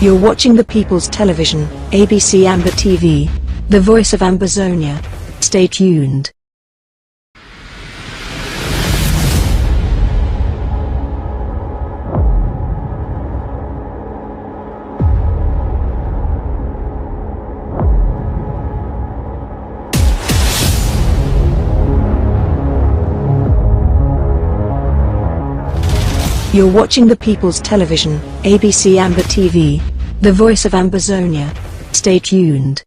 You're watching the People's Television, ABC Amber TV, the voice of Ambazonia. Stay tuned. You're watching the People's Television, ABC Amber TV, the voice of Ambazonia. Stay tuned.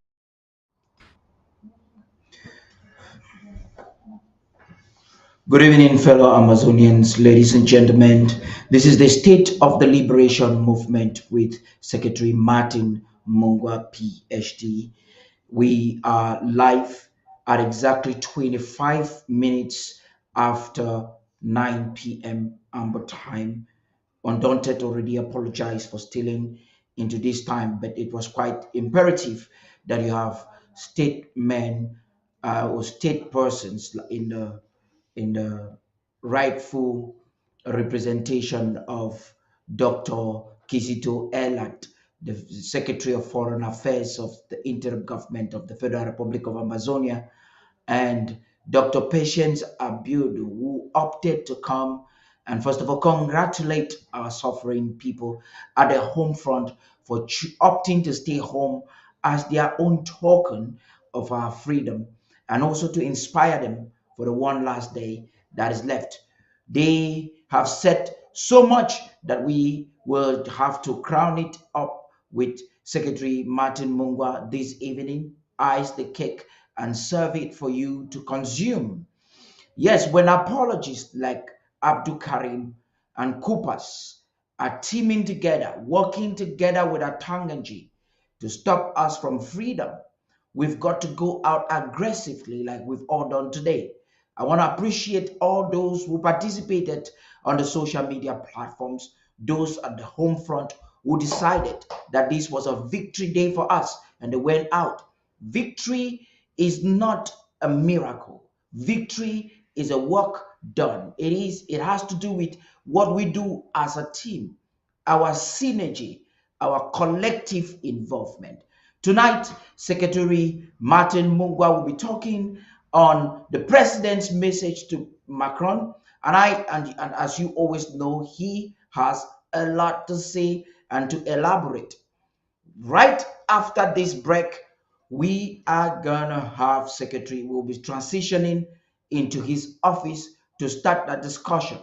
Good evening, fellow Amazonians, ladies and gentlemen. This is the State of the Liberation Movement with Secretary Martin Mungwa, PhD. We are live at exactly 25 minutes after 9 p.m. Amber time. Undaunted already apologized for stealing into this time, but it was quite imperative that you have state men or state persons in the rightful representation of Dr. Kizito Elat, the Secretary of Foreign Affairs of the interim government of the Federal Republic of Amazonia, and Dr. Patience Abudu, who opted to come and first of all congratulate our suffering people at the home front for opting to stay home as their own token of our freedom, and also to inspire them for the one last day that is left. They have said so much that we will have to crown it up with Secretary Martin Mungwa this evening, ice the cake and serve it for you to consume. Yes, when apologists like Abdul Karim and Kupas are teaming together, working together with Atanganji to stop us from freedom, we've got to go out aggressively like we've all done today. I want to appreciate all those who participated on the social media platforms, those at the home front who decided that this was a victory day for us and they went out. Victory is not a miracle. Victory is a work done. It has to do with what we do as a team, our synergy, our collective involvement. Tonight, Secretary Martin Mungwa will be talking on the president's message to Macron. And as you always know, he has a lot to say and to elaborate. Right after this break, we are gonna have Secretary will be transitioning into his office to start that discussion.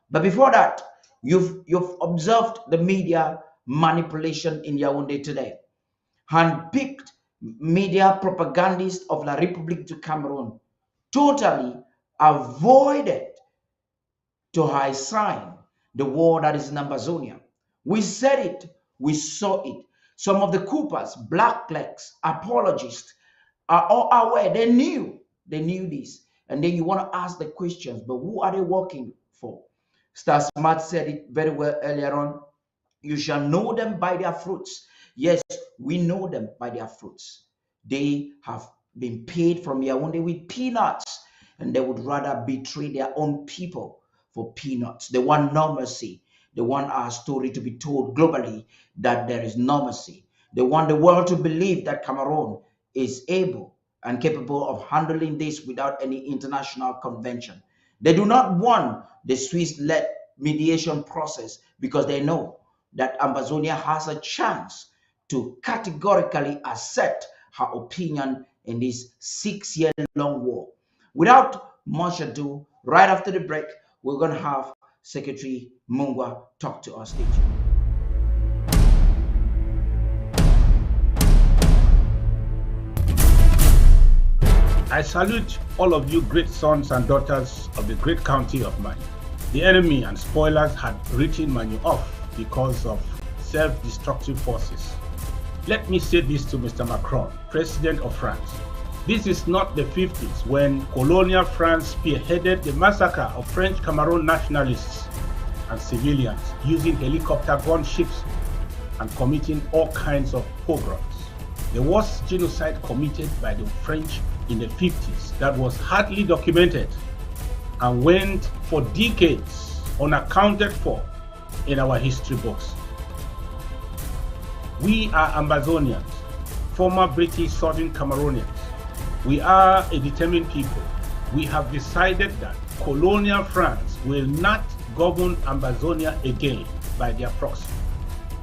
But before that, you've observed the media manipulation in Yaoundé today. Handpicked media propagandists of La République du Cameroon totally avoided to high sign the war that is in Amazonia. We said it, we saw it. Some of the Coopers, blacklegs, apologists are all aware. They knew this. And then you want to ask the questions, but who are they working for? Star Smart said it very well earlier on. You shall know them by their fruits. Yes, we know them by their fruits. They have been paid from Yaoundé with peanuts, and they would rather betray their own people for peanuts. They want normalcy. They want our story to be told globally that there is normalcy. They want the world to believe that Cameroon is able and capable of handling this without any international convention. They do not want the Swiss-led mediation process because they know that Amazonia has a chance to categorically assert her opinion in this 6-year-long war. Without much ado, right after the break, we're going to have Secretary Mungwa talk to us. I salute all of you great sons and daughters of the great county of Mali. The enemy and spoilers had written Mali off because of self-destructive forces. Let me say this to Mr. Macron, President of France. This is not the 50s when colonial France spearheaded the massacre of French Cameroon nationalists and civilians using helicopter gunships and committing all kinds of pogroms. The worst genocide committed by the French in the 50s that was hardly documented and went for decades unaccounted for in our history books. We are Ambazonians, former British Southern Cameroonians. We are a determined people. We have decided that colonial France will not govern Ambazonia again by their proxy.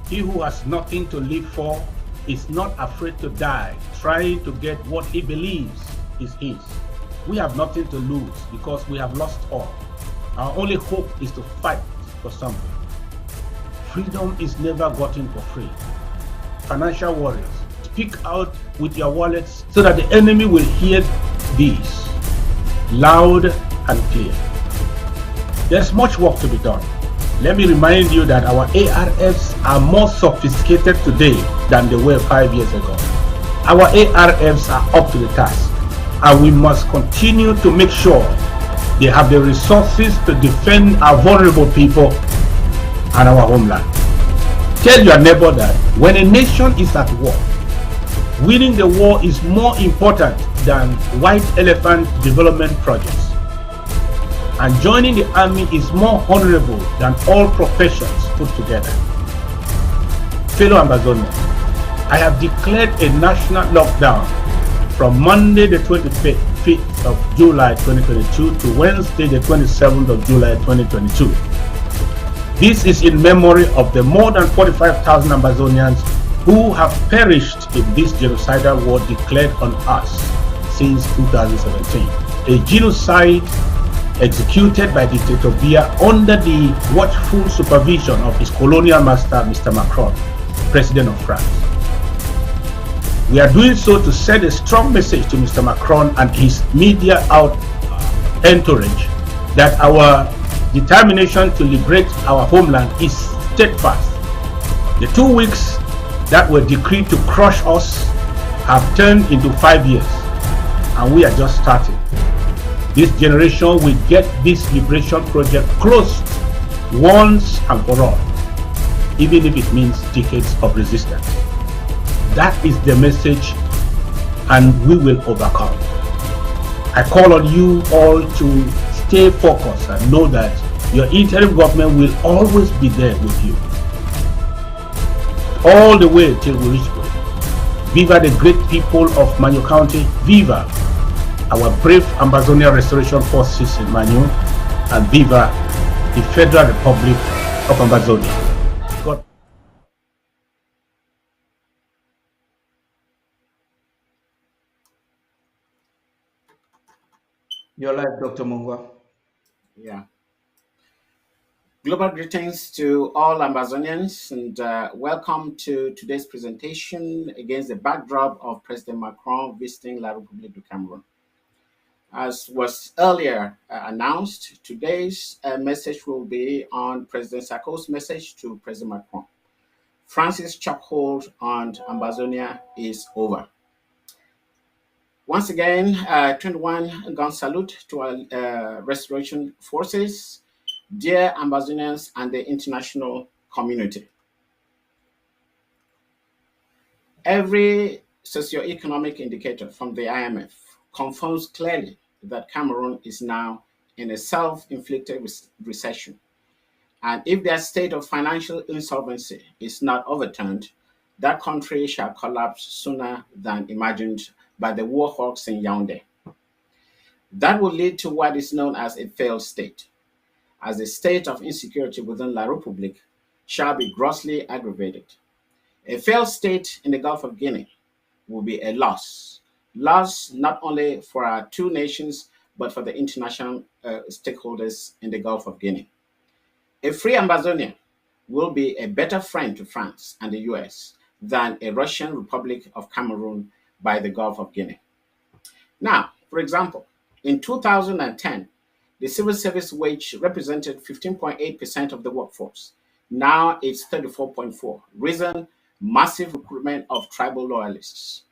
He who has nothing to live for is not afraid to die, trying to get what he believes is his. We have nothing to lose because we have lost all. Our only hope is to fight for something. Freedom is never gotten for free. Financial warriors, speak out with your wallets so that the enemy will hear these loud and clear. There's much work to be done. Let me remind you that our ARFs are more sophisticated today than they were 5 years ago. Our ARFs are up to the task, and we must continue to make sure they have the resources to defend our vulnerable people and our homeland. Tell your neighbor that when a nation is at war, winning the war is more important than white elephant development projects. And joining the army is more honorable than all professions put together. Fellow Ambazonians, I have declared a national lockdown from Monday the 25th of July 2022 to Wednesday the 27th of July 2022. This is in memory of the more than 45,000 Ambazonians who have perished in this genocidal war declared on us since 2017. A genocide executed by Dictator Biya under the watchful supervision of his colonial master, Mr. Macron, President of France. We are doing so to send a strong message to Mr. Macron and his media entourage that our determination to liberate our homeland is steadfast. The 2 weeks that were decreed to crush us have turned into 5 years, and we are just starting. This generation will get this liberation project closed once and for all, even if it means decades of resistance. That is the message, and we will overcome. I call on you all to stay focused and know that your interim government will always be there with you, all the way till we reach goal. Viva the great people of Manyo County. Viva our brave Ambazonia Restoration Forces in Manyo, and viva the Federal Republic of Ambazonia. God. Your life, Dr. Mungwa. Yeah. Global greetings to all Ambazonians, and welcome to today's presentation against the backdrop of President Macron visiting La République du Cameroon. As was earlier announced, today's message will be on President Sarkozy's message to President Macron. France's chokehold on Ambazonia is over. Once again, 21 gun salute to our restoration forces, dear Ambazonians and the international community. Every socio-economic indicator from the IMF confirms clearly that Cameroon is now in a self-inflicted recession. And if their state of financial insolvency is not overturned, that country shall collapse sooner than imagined by the war hawks in Yaoundé. That will lead to what is known as a failed state, as the state of insecurity within La République shall be grossly aggravated. A failed state in the Gulf of Guinea will be a loss not only for our two nations, but for the international stakeholders in the Gulf of Guinea. A free Ambazonia will be a better friend to France and the US than a Russian Republic of Cameroon by the Gulf of Guinea. Now, for example, in 2010, the civil service wage represented 15.8% of the workforce. Now it's 34.4%. Reason, massive recruitment of tribal loyalists.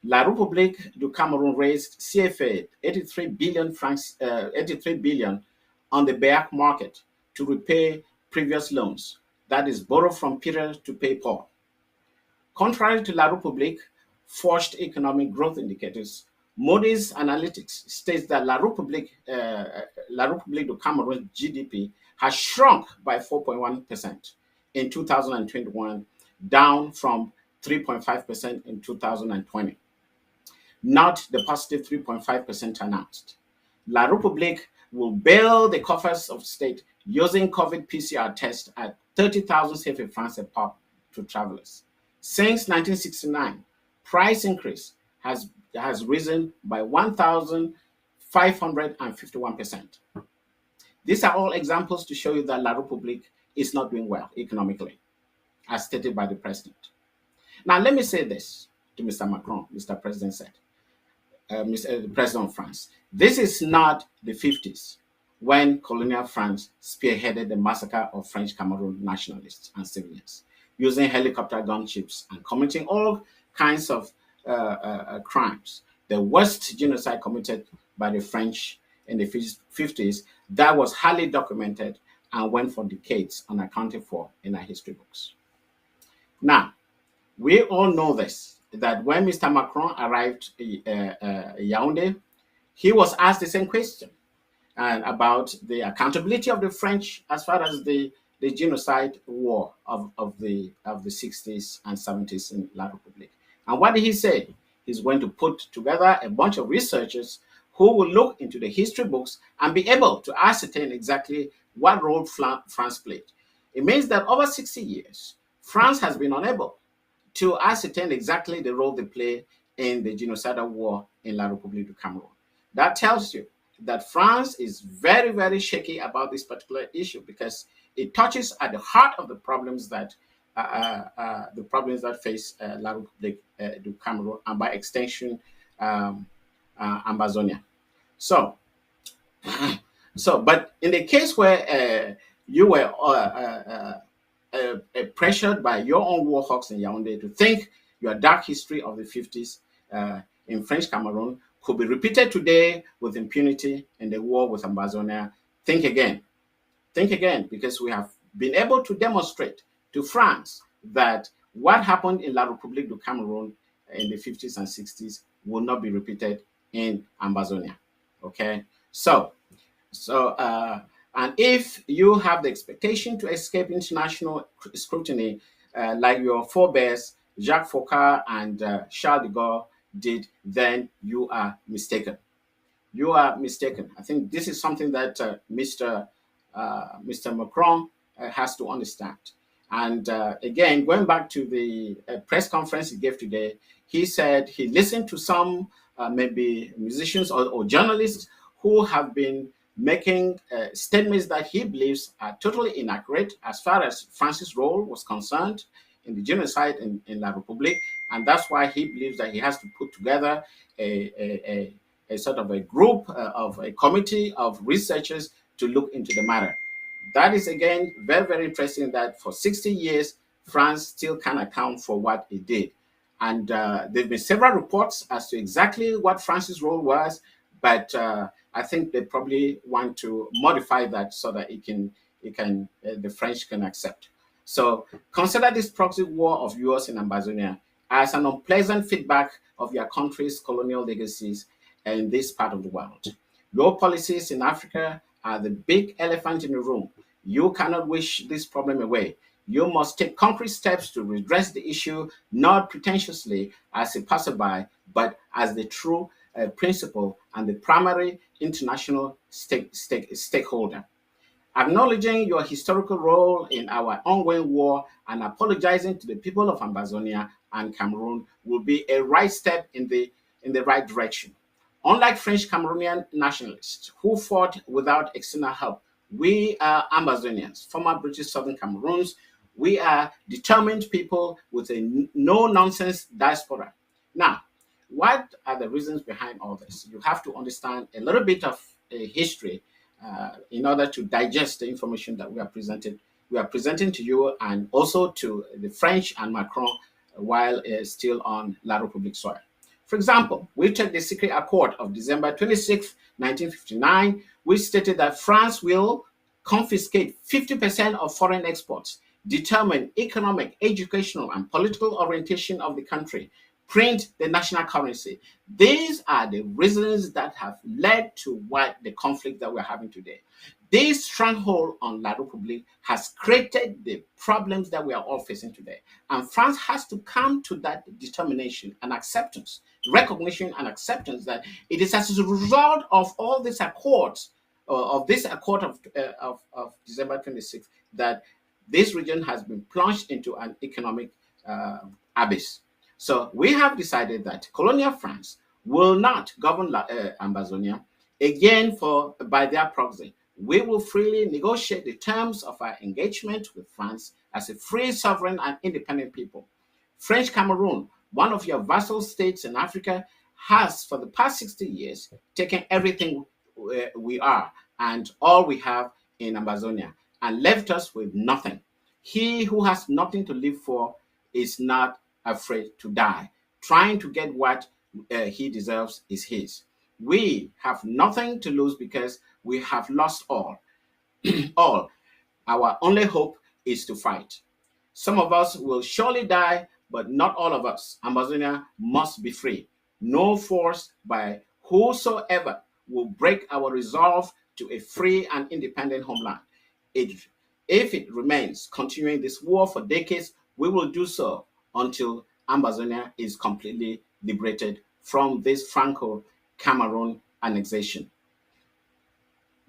La République du Cameroon raised CFA 83 billion on the BEAC market to repay previous loans, that is, borrow from Peter to pay Paul. Contrary to La République, forced economic growth indicators, Moody's Analytics states that La République du Cameroon GDP has shrunk by 4.1% in 2021, down from 3.5% in 2020, not the positive 3.5% announced. La République will bail the coffers of state using COVID PCR tests at 30,000 CFA francs a pop to travelers. Since 1969, price increase has risen by 1,551%. These are all examples to show you that La République is not doing well economically, as stated by the president. Now, let me say this to Mr. Macron, Mr. President said, Mr. President of France. This is not the 50s when colonial France spearheaded the massacre of French Cameroon nationalists and civilians, using helicopter gunships and committing all kinds of crimes. The worst genocide committed by the French in the 50s that was highly documented and went for decades unaccounted for in our history books. Now, we all know this, that when Mr. Macron arrived in Yaoundé, he was asked the same question about the accountability of the French as far as the genocide war of the 60s and 70s in La République. And what did he say? He's going to put together a bunch of researchers who will look into the history books and be able to ascertain exactly what role France played. It means that over 60 years, France has been unable to ascertain exactly the role they play in the genocidal war in La République du Cameroon. That tells you that France is very, very shaky about this particular issue because it touches at the heart of the problems that face La République du Cameroon and by extension Amazonia. So, but in the case where you were pressured by your own war hawks in Yaoundé to think your dark history of the 50s in French Cameroon could be repeated today with impunity in the war with Amazonia, think again. Think again, because we have been able to demonstrate to France that what happened in La République du Cameroon in the 50s and 60s will not be repeated in Amazonia. Okay, so and if you have the expectation to escape international scrutiny, like your forebears, Jacques Foccart and Charles de Gaulle did, then you are mistaken. You are mistaken. I think this is something that Mr. Macron has to understand. And again, going back to the press conference he gave today, he said he listened to some maybe musicians or journalists who have been making statements that he believes are totally inaccurate as far as France's role was concerned in the genocide in La République. And that's why he believes that he has to put together a sort of a group of a committee of researchers to look into the matter. That is, again, very, very interesting that for 60 years, France still can't account for what it did. And there have been several reports as to exactly what France's role was, but I think they probably want to modify that so that the French can accept. So consider this proxy war of yours in Amazonia as an unpleasant feedback of your country's colonial legacies in this part of the world. Your policies in Africa are the big elephant in the room. You cannot wish this problem away. You must take concrete steps to redress the issue, not pretentiously as a passerby, but as the true principal and the primary international stakeholder. Acknowledging your historical role in our ongoing war and apologizing to the people of Amazonia and Cameroon will be a right step in the right direction. Unlike French Cameroonian nationalists who fought without external help, we are Amazonians, former British Southern Cameroons. We are determined people with a no-nonsense diaspora. Now, what are the reasons behind all this? You have to understand a little bit of history in order to digest the information that we are presenting to you and also to the French and Macron while still on La République soil. For example, we took the Secret Accord of December 26, 1959, which stated that France will confiscate 50% of foreign exports, determine economic, educational, and political orientation of the country, print the national currency. These are the reasons that have led to the conflict that we're having today. This stronghold on La République has created the problems that we are all facing today. And France has to come to that determination and acceptance, recognition and acceptance that it is as a result of all these accords, of this accord of December 26th, that this region has been plunged into an economic abyss. So we have decided that colonial France will not govern Amazonia again by their proxy. We will freely negotiate the terms of our engagement with France as a free, sovereign, and independent people. French Cameroon, one of your vassal states in Africa, has for the past 60 years taken everything we are and all we have in Amazonia and left us with nothing. He who has nothing to live for is not afraid to die. Trying to get what he deserves is his. We have nothing to lose because we have lost all. All. Our only hope is to fight. Some of us will surely die, but not all of us. Amazonia must be free. No force by whosoever will break our resolve to a free and independent homeland. If it remains continuing this war for decades, we will do so until Amazonia is completely liberated from this Franco-Cameroon annexation.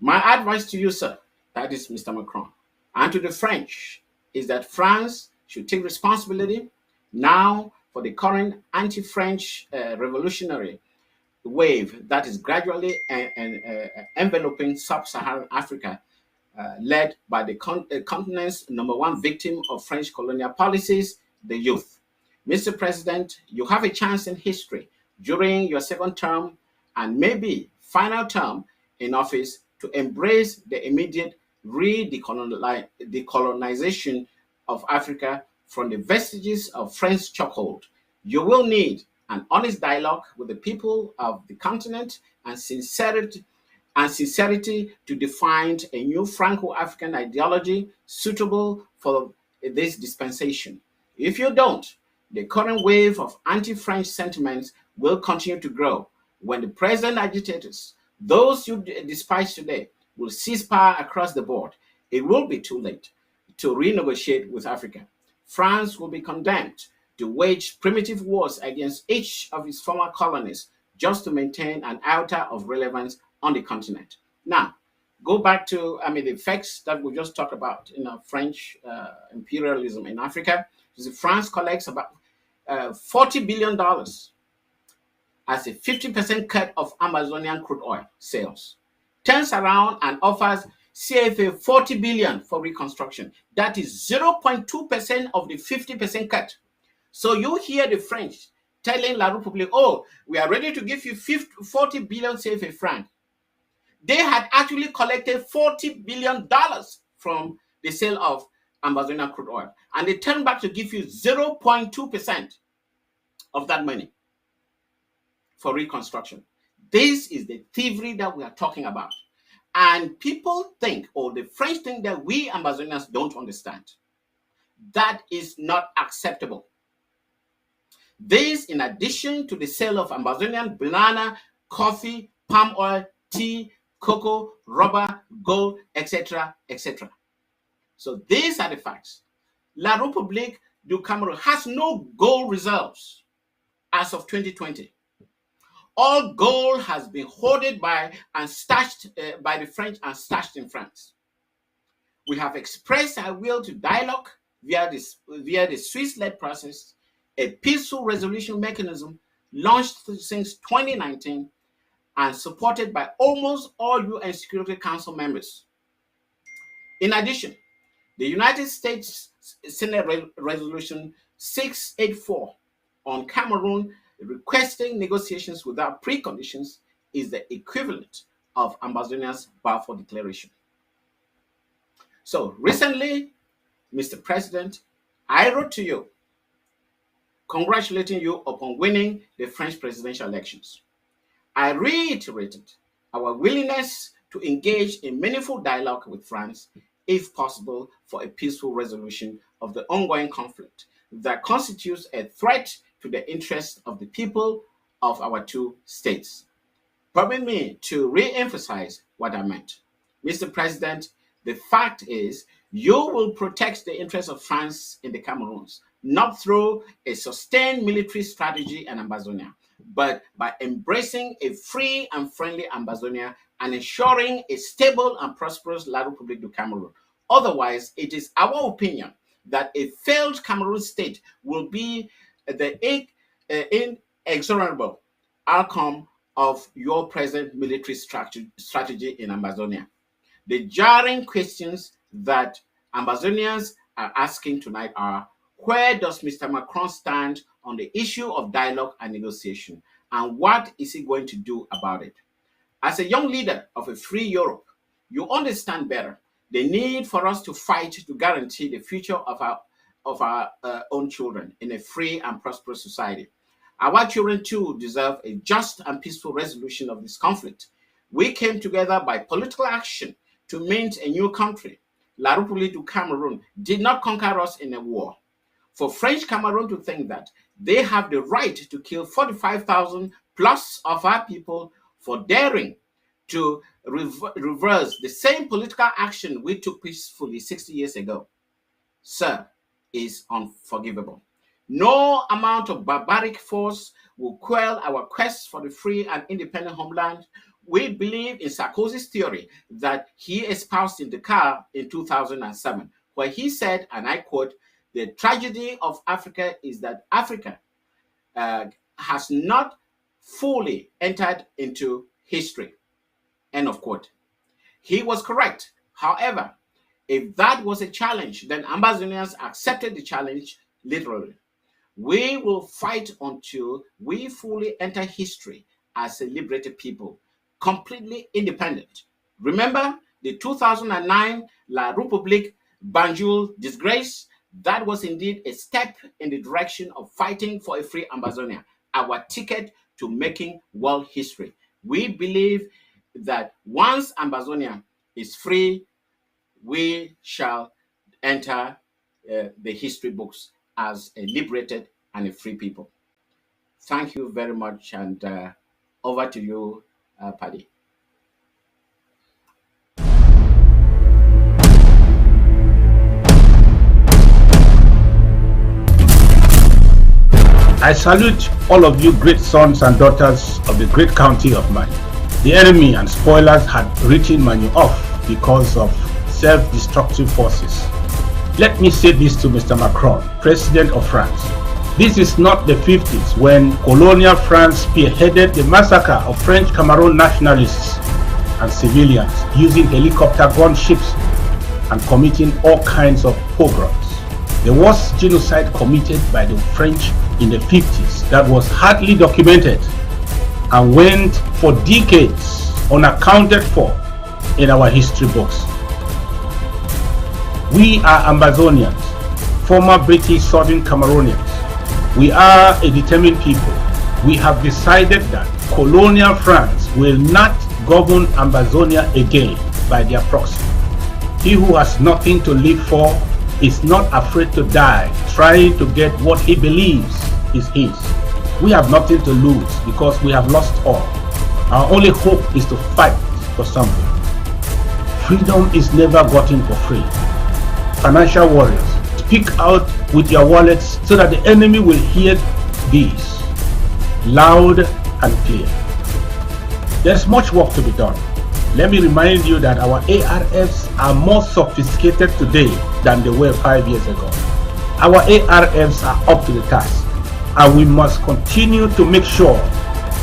My advice to you, sir, that is Mr. Macron, and to the French, is that France should take responsibility now for the current anti-French revolutionary wave that is gradually enveloping sub-Saharan Africa, led by the continent's number one victim of French colonial policies, the youth. Mr. President, you have a chance in history during your second term and maybe final term in office to embrace the immediate decolonization of Africa from the vestiges of French chokehold. You will need an honest dialogue with the people of the continent and sincerity to define a new Franco-African ideology suitable for this dispensation. If you don't, the current wave of anti-French sentiments will continue to grow when the present agitators, those you despise today, will seize power across the board. It will be too late to renegotiate with Africa. France will be condemned to wage primitive wars against each of its former colonies just to maintain an iota of relevance on the continent. Now, go back to the effects that we just talked about in French imperialism in Africa. France collects about $40 billion as a 50% cut of Amazonian crude oil sales, turns around and offers CFA 40 billion for reconstruction. That is 0.2% of the 50% cut. So you hear the French telling La République, oh, we are ready to give you 40 billion CFA franc. They had actually collected $40 billion from the sale of Amazonian crude oil. And they turned back to give you 0.2% of that money for reconstruction. This is the thievery that we are talking about. And people think, or the French think, that we Amazonians don't understand. That is not acceptable. This, in addition to the sale of Amazonian banana, coffee, palm oil, tea, cocoa, rubber, gold, etc., etc. So these are the facts. La République du Cameroun has no gold reserves as of 2020. All gold has been hoarded by and stashed by the French and stashed in France. We have expressed our will to dialogue via the Swiss-led process, a peaceful resolution mechanism launched since 2019 and supported by almost all UN Security Council members. In addition, the United States Senate Resolution 684 on Cameroon requesting negotiations without preconditions is the equivalent of Amazonia's Balfour Declaration. So recently, Mr. President, I wrote to you congratulating you upon winning the French presidential elections. I reiterated our willingness to engage in meaningful dialogue with France, if possible, for a peaceful resolution of the ongoing conflict that constitutes a threat to the interests of the people of our two states. Permit me to re-emphasize what I meant. Mr. President, the fact is you will protect the interests of France in the Cameroons, not through a sustained military strategy in Ambazonia, but by embracing a free and friendly Ambazonia and ensuring a stable and prosperous La République du Cameroon. Otherwise, it is our opinion that a failed Cameroon state will be the inexorable outcome of your present military strategy in Ambazonia. The jarring questions that Ambazonians are asking tonight are: where does Mr. Macron stand on the issue of dialogue and negotiation, and what is he going to do about it? As a young leader of a free Europe, you understand better the need for us to fight to guarantee the future of our own children in a free and prosperous society. Our children too deserve a just and peaceful resolution of this conflict. We came together by political action to mint a new country. La République du Cameroon did not conquer us in a war. For French Cameroon to think that they have the right to kill 45,000 plus of our people for daring to reverse the same political action we took peacefully 60 years ago, sir, is unforgivable. No amount of barbaric force will quell our quest for the free and independent homeland. We believe in Sarkozy's theory that he espoused in Dakar in 2007, where he said, and I quote, "The tragedy of Africa is that Africa has not fully entered into history." End of quote. He was correct. However, if that was a challenge, then Ambazonians accepted the challenge literally. We will fight until we fully enter history as a liberated people, completely independent. Remember the 2009 La République Banjul disgrace? That was indeed a step in the direction of fighting for a free Ambazonia, our ticket to making world history. We believe that once Ambazonia is free, we shall enter the history books as a liberated and a free people. Thank you very much, and over to you, Paddy. I salute all of you great sons and daughters of the great county of mine. The enemy and spoilers had written Manu off because of self-destructive forces. Let me say this to Mr. Macron, President of France. This is not the 50s when colonial France spearheaded the massacre of French Cameroon nationalists and civilians using helicopter gunships and committing all kinds of pogroms. The worst genocide committed by the French in the 50s that was hardly documented and went for decades unaccounted for in our history books. We are Ambazonians, former British Southern Cameroonians. We are a determined people. We have decided that colonial France will not govern Ambazonia again by their proxy. He who has nothing to live for is not afraid to die trying to get what he believes is his. We have nothing to lose because we have lost all. Our only hope is to fight for something. Freedom is never gotten for free. Financial warriors, speak out with your wallets so that the enemy will hear these loud and clear. There's much work to be done. Let me remind you that our ARFs are more sophisticated today than they were 5 years ago. Our ARFs are up to the task, and we must continue to make sure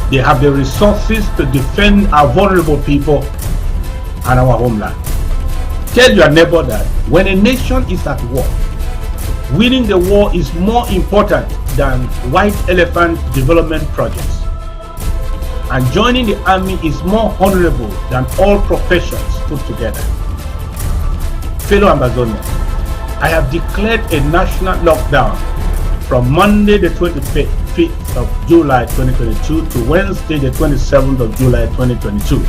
they have the resources to defend our vulnerable people and our homeland. Tell your neighbor that when a nation is at war, winning the war is more important than white elephant development projects. And joining the army is more honorable than all professions put together. Fellow Ambazonians, I have declared a national lockdown from Monday the 25th of July 2022 to Wednesday the 27th of July 2022.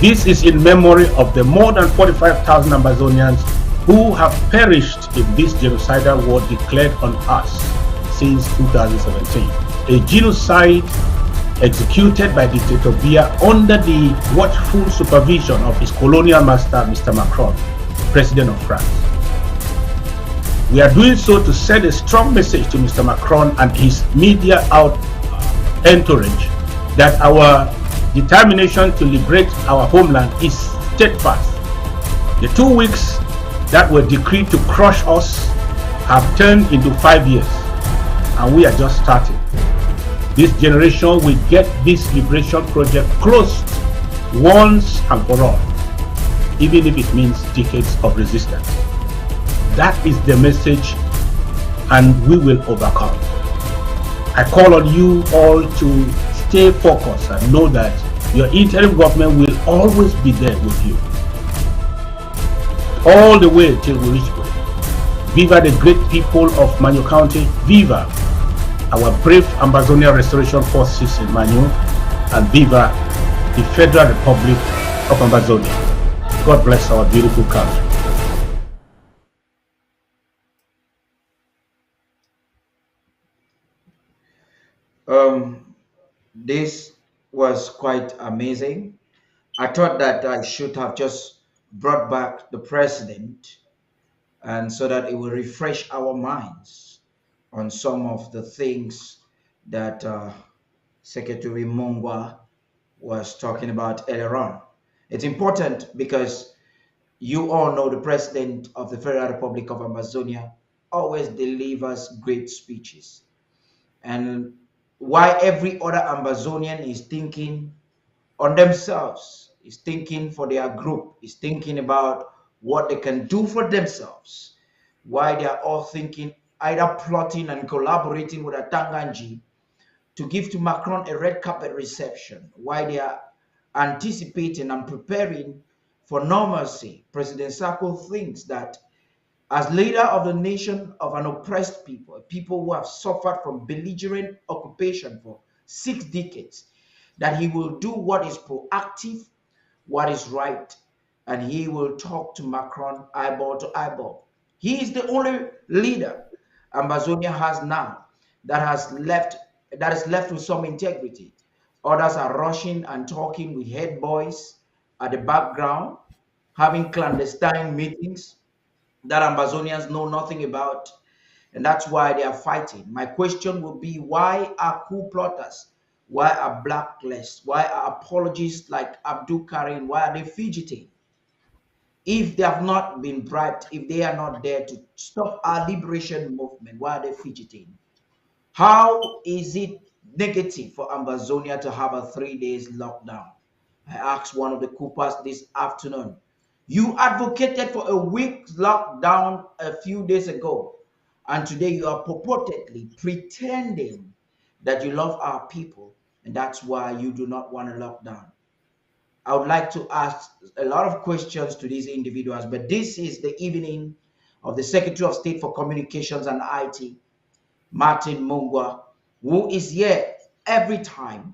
This is in memory of the more than 45,000 Ambazonians who have perished in this genocidal war declared on us since 2017. A genocide executed by dictator Biya under the watchful supervision of his colonial master, Mr. Macron, President of France. We are doing so to send a strong message to Mr. Macron and his media entourage that our determination to liberate our homeland is steadfast. The 2 weeks that were decreed to crush us have turned into 5 years, and we are just starting. This generation will get this liberation project closed once and for all, even if it means decades of resistance. That is the message, and we will overcome. I call on you all to stay focused and know that your interim government will always be there with you, all the way till we reach goal. Viva the great people of Manyu County. Viva our brave Ambazonian Restoration Forces in Manyu, and viva the Federal Republic of Ambazonia. God bless our beautiful country. This was quite amazing. I thought that I should have just brought back the president, and so that it will refresh our minds on some of the things that Secretary Mungwa was talking about earlier on. It's important because you all know the president of the Federal Republic of Amazonia always delivers great speeches. And why every other Amazonian is thinking on themselves, is thinking for their group, is thinking about what they can do for themselves, why they are all thinking either plotting and collaborating with a Tanganji to give to Macron a red carpet reception, why they are anticipating and preparing for normalcy. President Sako thinks that as leader of the nation of an oppressed people, a people who have suffered from belligerent occupation for 6 decades, that he will do what is proactive, what is right, and he will talk to Macron eyeball to eyeball. He is the only leader Amazonia has now that is left with some integrity. Others are rushing and talking with head boys at the background, having clandestine meetings that Amazonians know nothing about, and that's why they are fighting. My question would be, why are coup plotters? Why are blacklists? Why are apologists like Abdul Karim? Why are they fidgeting? If they have not been bribed, if they are not there to stop our liberation movement, why are they fidgeting? How is it negative for Ambazonia to have a 3 days lockdown? I asked one of the Coopers this afternoon. You advocated for a week's lockdown a few days ago, and today you are purportedly pretending that you love our people, and that's why you do not want a lockdown. I would like to ask a lot of questions to these individuals, but this is the evening of the Secretary of State for Communications and IT, Martin Mungwa, who is here every time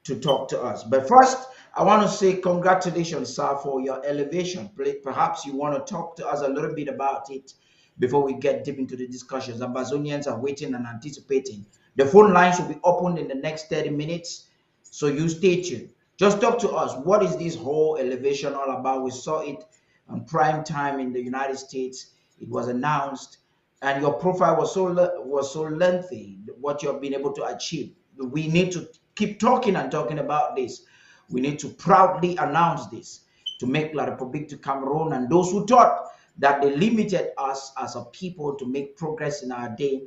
to talk to us. But first, I want to say congratulations, sir, for your elevation. Perhaps you want to talk to us a little bit about it before we get deep into the discussions. Amazonians are waiting and anticipating. The phone lines will be opened in the next 30 minutes, so you stay tuned. Just talk to us. What is this whole elevation all about? We saw it on prime time in the United States. It was announced, and your profile was so lengthy. What you have been able to achieve. We need to keep talking and talking about this. We need to proudly announce this to make La République du Cameroon and those who thought that they limited us as a people to make progress in our day,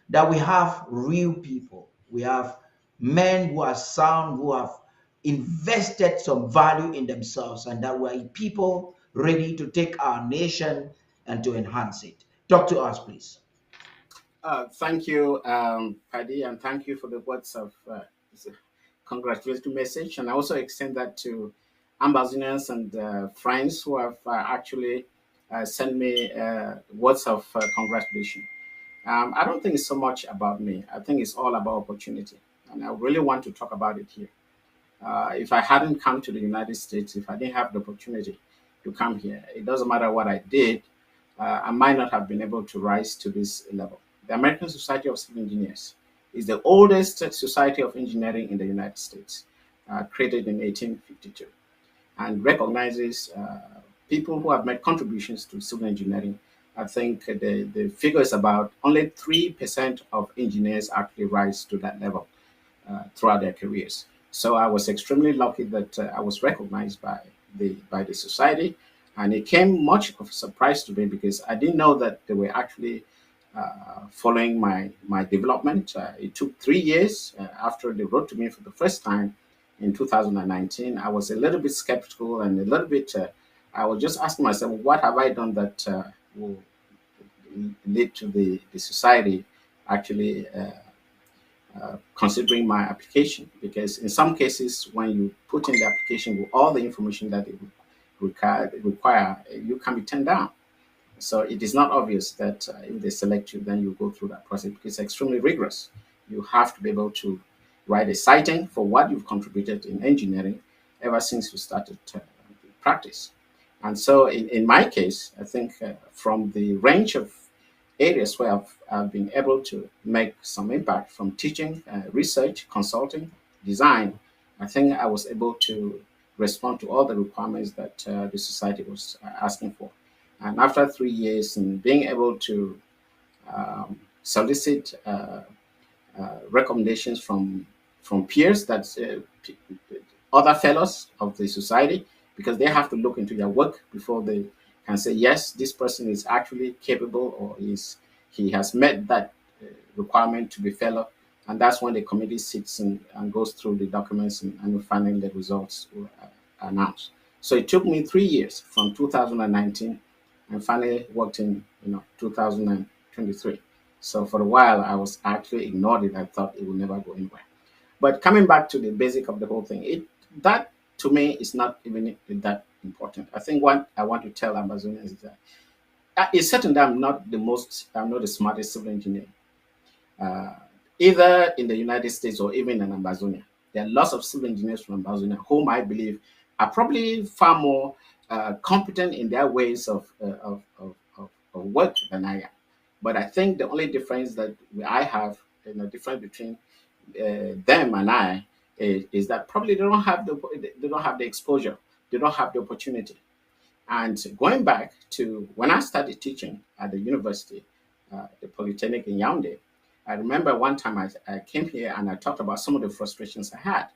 that we have real people. We have men who are sound, who have invested some value in themselves, and that we are people ready to take our nation and to enhance it. Talk to us, please. Thank you, Paddy, and thank you for the words of congratulatory message. And I also extend that to Ambazonians and friends who have actually sent me words of congratulation. I don't think it's so much about me. I think it's all about opportunity. And I really want to talk about it here. If I hadn't come to the United States, if I didn't have the opportunity to come here, it doesn't matter what I did, I might not have been able to rise to this level. The American Society of Civil Engineers is the oldest society of engineering in the United States, created in 1852, and recognizes people who have made contributions to civil engineering. I think the figure is about only 3% of engineers actually rise to that level throughout their careers. So I was extremely lucky that I was recognized by the society, and it came much of a surprise to me because I didn't know that they were actually following my development. It took 3 years after they wrote to me for the first time in 2019. I was a little bit skeptical and a little bit. I was just asking myself, what have I done that will lead to the society actually considering my application? Because in some cases, when you put in the application with all the information that it require, you can be turned down. So it is not obvious that if they select you, then you go through that process because it's extremely rigorous. You have to be able to write a citing for what you've contributed in engineering ever since you started practice. And so in my case, I think from the range of areas where I've been able to make some impact from teaching, research, consulting, design, I think I was able to respond to all the requirements that the society was asking for. And after 3 years and being able to solicit recommendations from peers, that's other fellows of the society, because they have to look into your work before they can say, yes, this person is actually capable or he has met that requirement to be fellow. And that's when the committee sits and goes through the documents and finally the results were announced. So it took me 3 years from 2019 and finally worked in 2023. So for a while, I was actually ignored it. I thought it would never go anywhere. But coming back to the basic of the whole thing, that to me is not even that important. I think what I want to tell Ambazonians is that it's certain that I'm not the smartest civil engineer, either in the United States or even in Ambazonia. There are lots of civil engineers from Ambazonia whom I believe are probably far more competent in their ways of work than I am. But I think the only difference that I have, difference between them and I, is that probably they don't have the exposure, they don't have the opportunity. And going back to when I started teaching at the university, the Polytechnic in Yaoundé, I remember one time I came here and I talked about some of the frustrations I had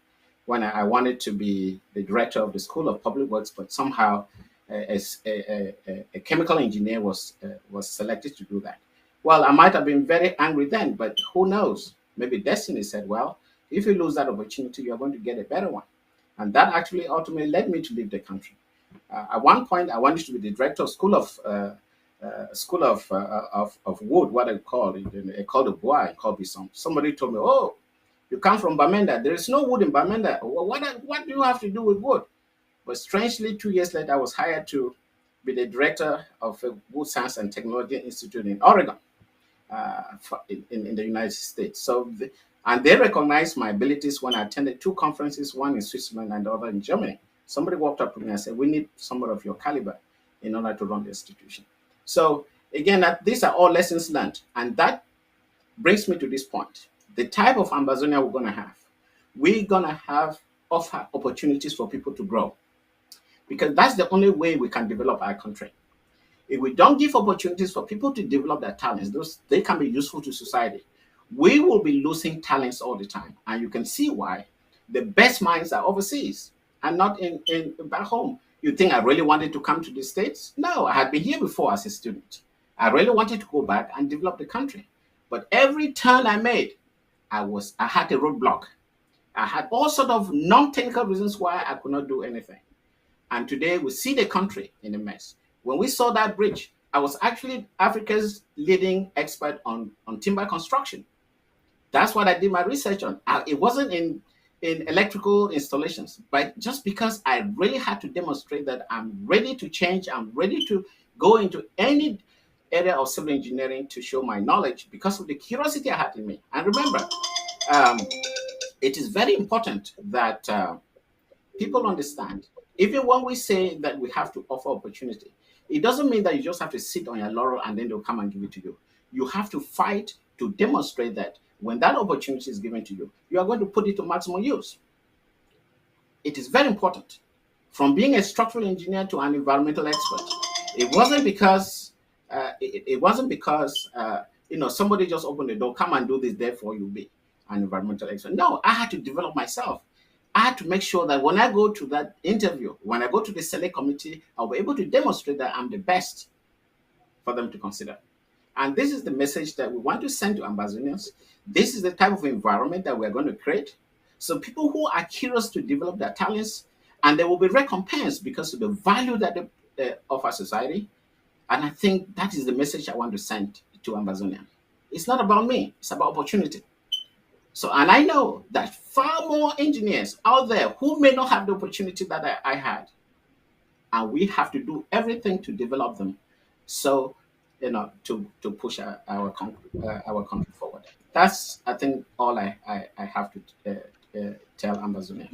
when I wanted to be the director of the School of Public Works, but somehow a chemical engineer was selected to do that. Well, I might have been very angry then, but who knows? Maybe destiny said, well, if you lose that opportunity, you're going to get a better one. And that actually ultimately led me to leave the country. At one point, I wanted to be the director of School of Wood, what I call it, called the Bois, I called Bisson. Somebody told me, oh, you come from Bamenda. There is no wood in Bamenda. What do you have to do with wood? But strangely, 2 years later, I was hired to be the director of a Wood Science and Technology Institute in Oregon, in the United States. So, and they recognized my abilities when I attended 2 conferences, one in Switzerland and the other in Germany. Somebody walked up to me and said, we need somebody of your caliber in order to run the institution. So again, these are all lessons learned. And that brings me to this point. The type of Ambazonia we're going to offer opportunities for people to grow, because that's the only way we can develop our country. If we don't give opportunities for people to develop their talents, they can be useful to society, we will be losing talents all the time. And you can see why the best minds are overseas and not in back home. You think I really wanted to come to the States? No, I had been here before as a student. I really wanted to go back and develop the country. But every turn I made, I had a roadblock. I had all sort of non-technical reasons why I could not do anything. And today we see the country in a mess. When we saw that bridge, I was actually Africa's leading expert on timber construction. That's what I did my research on. It wasn't in electrical installations, but just because I really had to demonstrate that I'm ready to change, I'm ready to go into any area of civil engineering to show my knowledge because of the curiosity I had in me. And remember, it is very important that people understand, even when we say that we have to offer opportunity, it doesn't mean that you just have to sit on your laurel and then they'll come and give it to you. you have to fight to demonstrate that when that opportunity is given to you, you are going to put it to maximum use. It is very important. From being a structural engineer to an environmental expert, it wasn't because somebody just opened the door, come and do this, therefore you'll be an environmental expert. No, I had to develop myself. I had to make sure that when I go to that interview, when I go to the select committee, I'll be able to demonstrate that I'm the best for them to consider. And this is the message that we want to send to Ambazonians. This is the type of environment that we're going to create. So people who are curious to develop their talents, and they will be recompensed because of the value that they offer society. And I think that is the message I want to send to Ambazonia. It's not about me, it's about opportunity. So, and I know that far more engineers out there who may not have the opportunity that I had. And we have to do everything to develop them. So, to push our country forward. That's, I think, all I have to tell Ambazonians.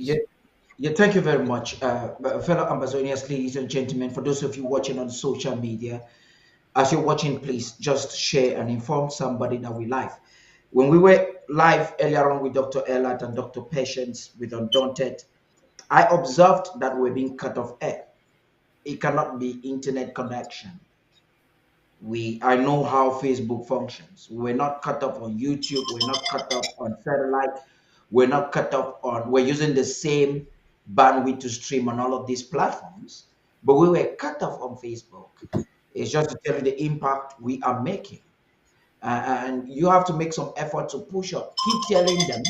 Yeah, thank you very much, fellow Ambazonians, ladies and gentlemen. For those of you watching on social media, as you're watching, please just share and inform somebody that we live. When we were live earlier on with Dr. Elat and Dr. Patience with Undaunted, I observed that we're being cut off air. It cannot be internet connection. I know how Facebook functions. We're not cut off on YouTube. We're not cut off on satellite. We're not cut off on. We're using the same bandwidth to stream on all of these platforms, but we were cut off on Facebook. It's just to tell you the impact we are making, and you have to make some effort to push up. Keep telling them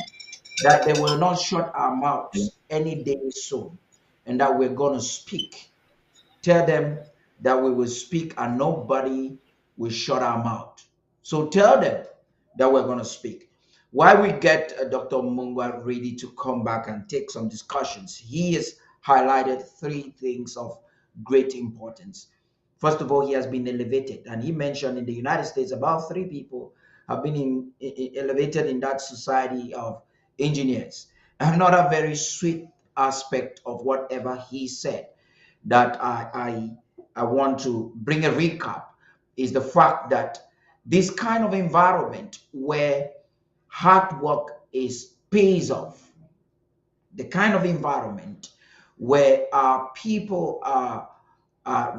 that they will not shut our mouths any day soon, and that we're gonna speak. Tell them that we will speak and nobody will shut our mouth. So tell them that we're going to speak. While we get Dr. Mungwa ready to come back and take some discussions, he has highlighted three things of great importance. First of all, he has been elevated, and he mentioned in the United States about 3 people have been elevated in that society of engineers. Another very sweet aspect of whatever he said that I want to bring a recap is the fact that this kind of environment where hard work pays off, the kind of environment where people are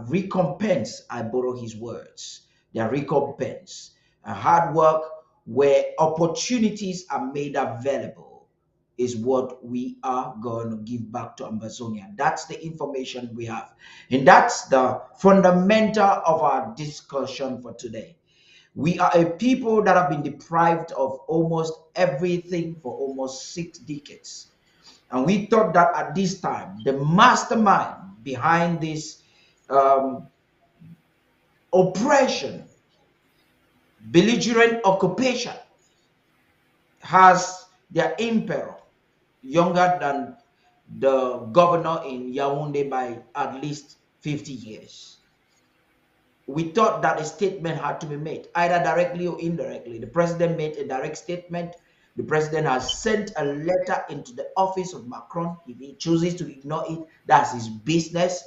recompensed, I borrow his words, they are recompensed, hard work where opportunities are made available is what we are going to give back to Ambazonia. That's the information we have. And that's the fundamental of our discussion for today. We are a people that have been deprived of almost everything for almost 6 decades. And we thought that at this time, the mastermind behind this oppression, belligerent occupation, has their emperor younger than the governor in Yaoundé by at least 50 years. We thought that a statement had to be made, either directly or indirectly. The president made a direct statement. The president has sent a letter into the office of Macron. If he chooses to ignore it, that's his business.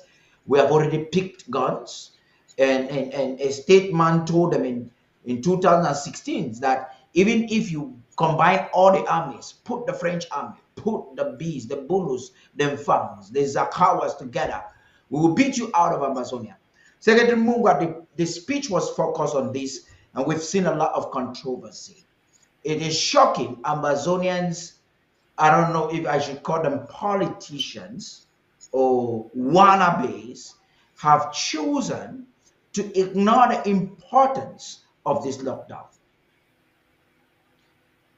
We have already picked guns. And a statement told them in 2016 that even if you combine all the armies, put the French army, put the bees, the Bulus, the Mfangs, the Zakawas together, we will beat you out of Amazonia. Secretary Mungwa, the speech was focused on this, and we've seen a lot of controversy. It is shocking Amazonians, I don't know if I should call them politicians or wannabes, have chosen to ignore the importance of this lockdown.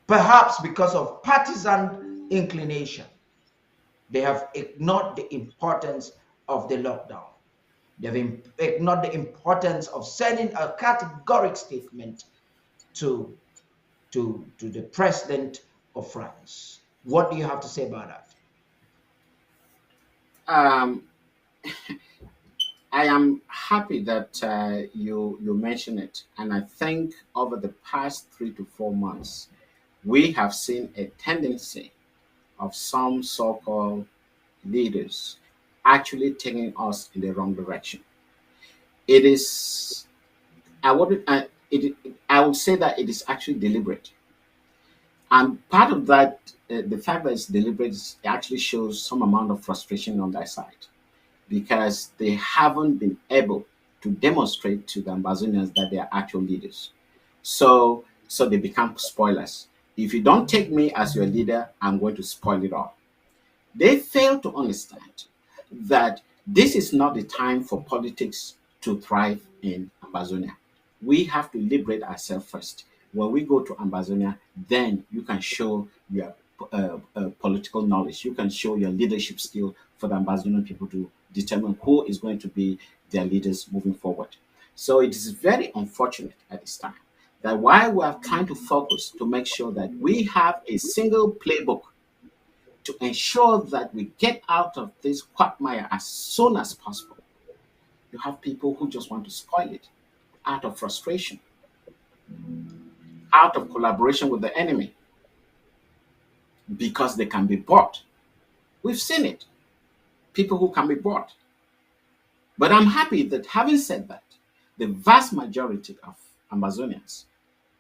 Perhaps because of partisan inclination, they have ignored the importance of the lockdown. They've ignored the importance of sending a categoric statement to the president of France. What do you have to say about that? I am happy that you mention it, and I think over the past 3 to 4 months, we have seen a tendency of some so-called leaders actually taking us in the wrong direction. It I would say that it is actually deliberate. And part of that, the fact that it's deliberate actually shows some amount of frustration on their side because they haven't been able to demonstrate to the Ambazonians that they are actual leaders. So they become spoilers. If you don't take me as your leader, I'm going to spoil it all. They fail to understand that this is not the time for politics to thrive in Amazonia. We have to liberate ourselves first. When we go to Amazonia, then you can show your political knowledge. You can show your leadership skill for the Amazonian people to determine who is going to be their leaders moving forward. So it is very unfortunate at this time that while we are trying to focus to make sure that we have a single playbook to ensure that we get out of this quagmire as soon as possible, you have people who just want to spoil it out of frustration, out of collaboration with the enemy, because they can be bought. We've seen it. People who can be bought. But I'm happy that having said that, the vast majority of Amazonians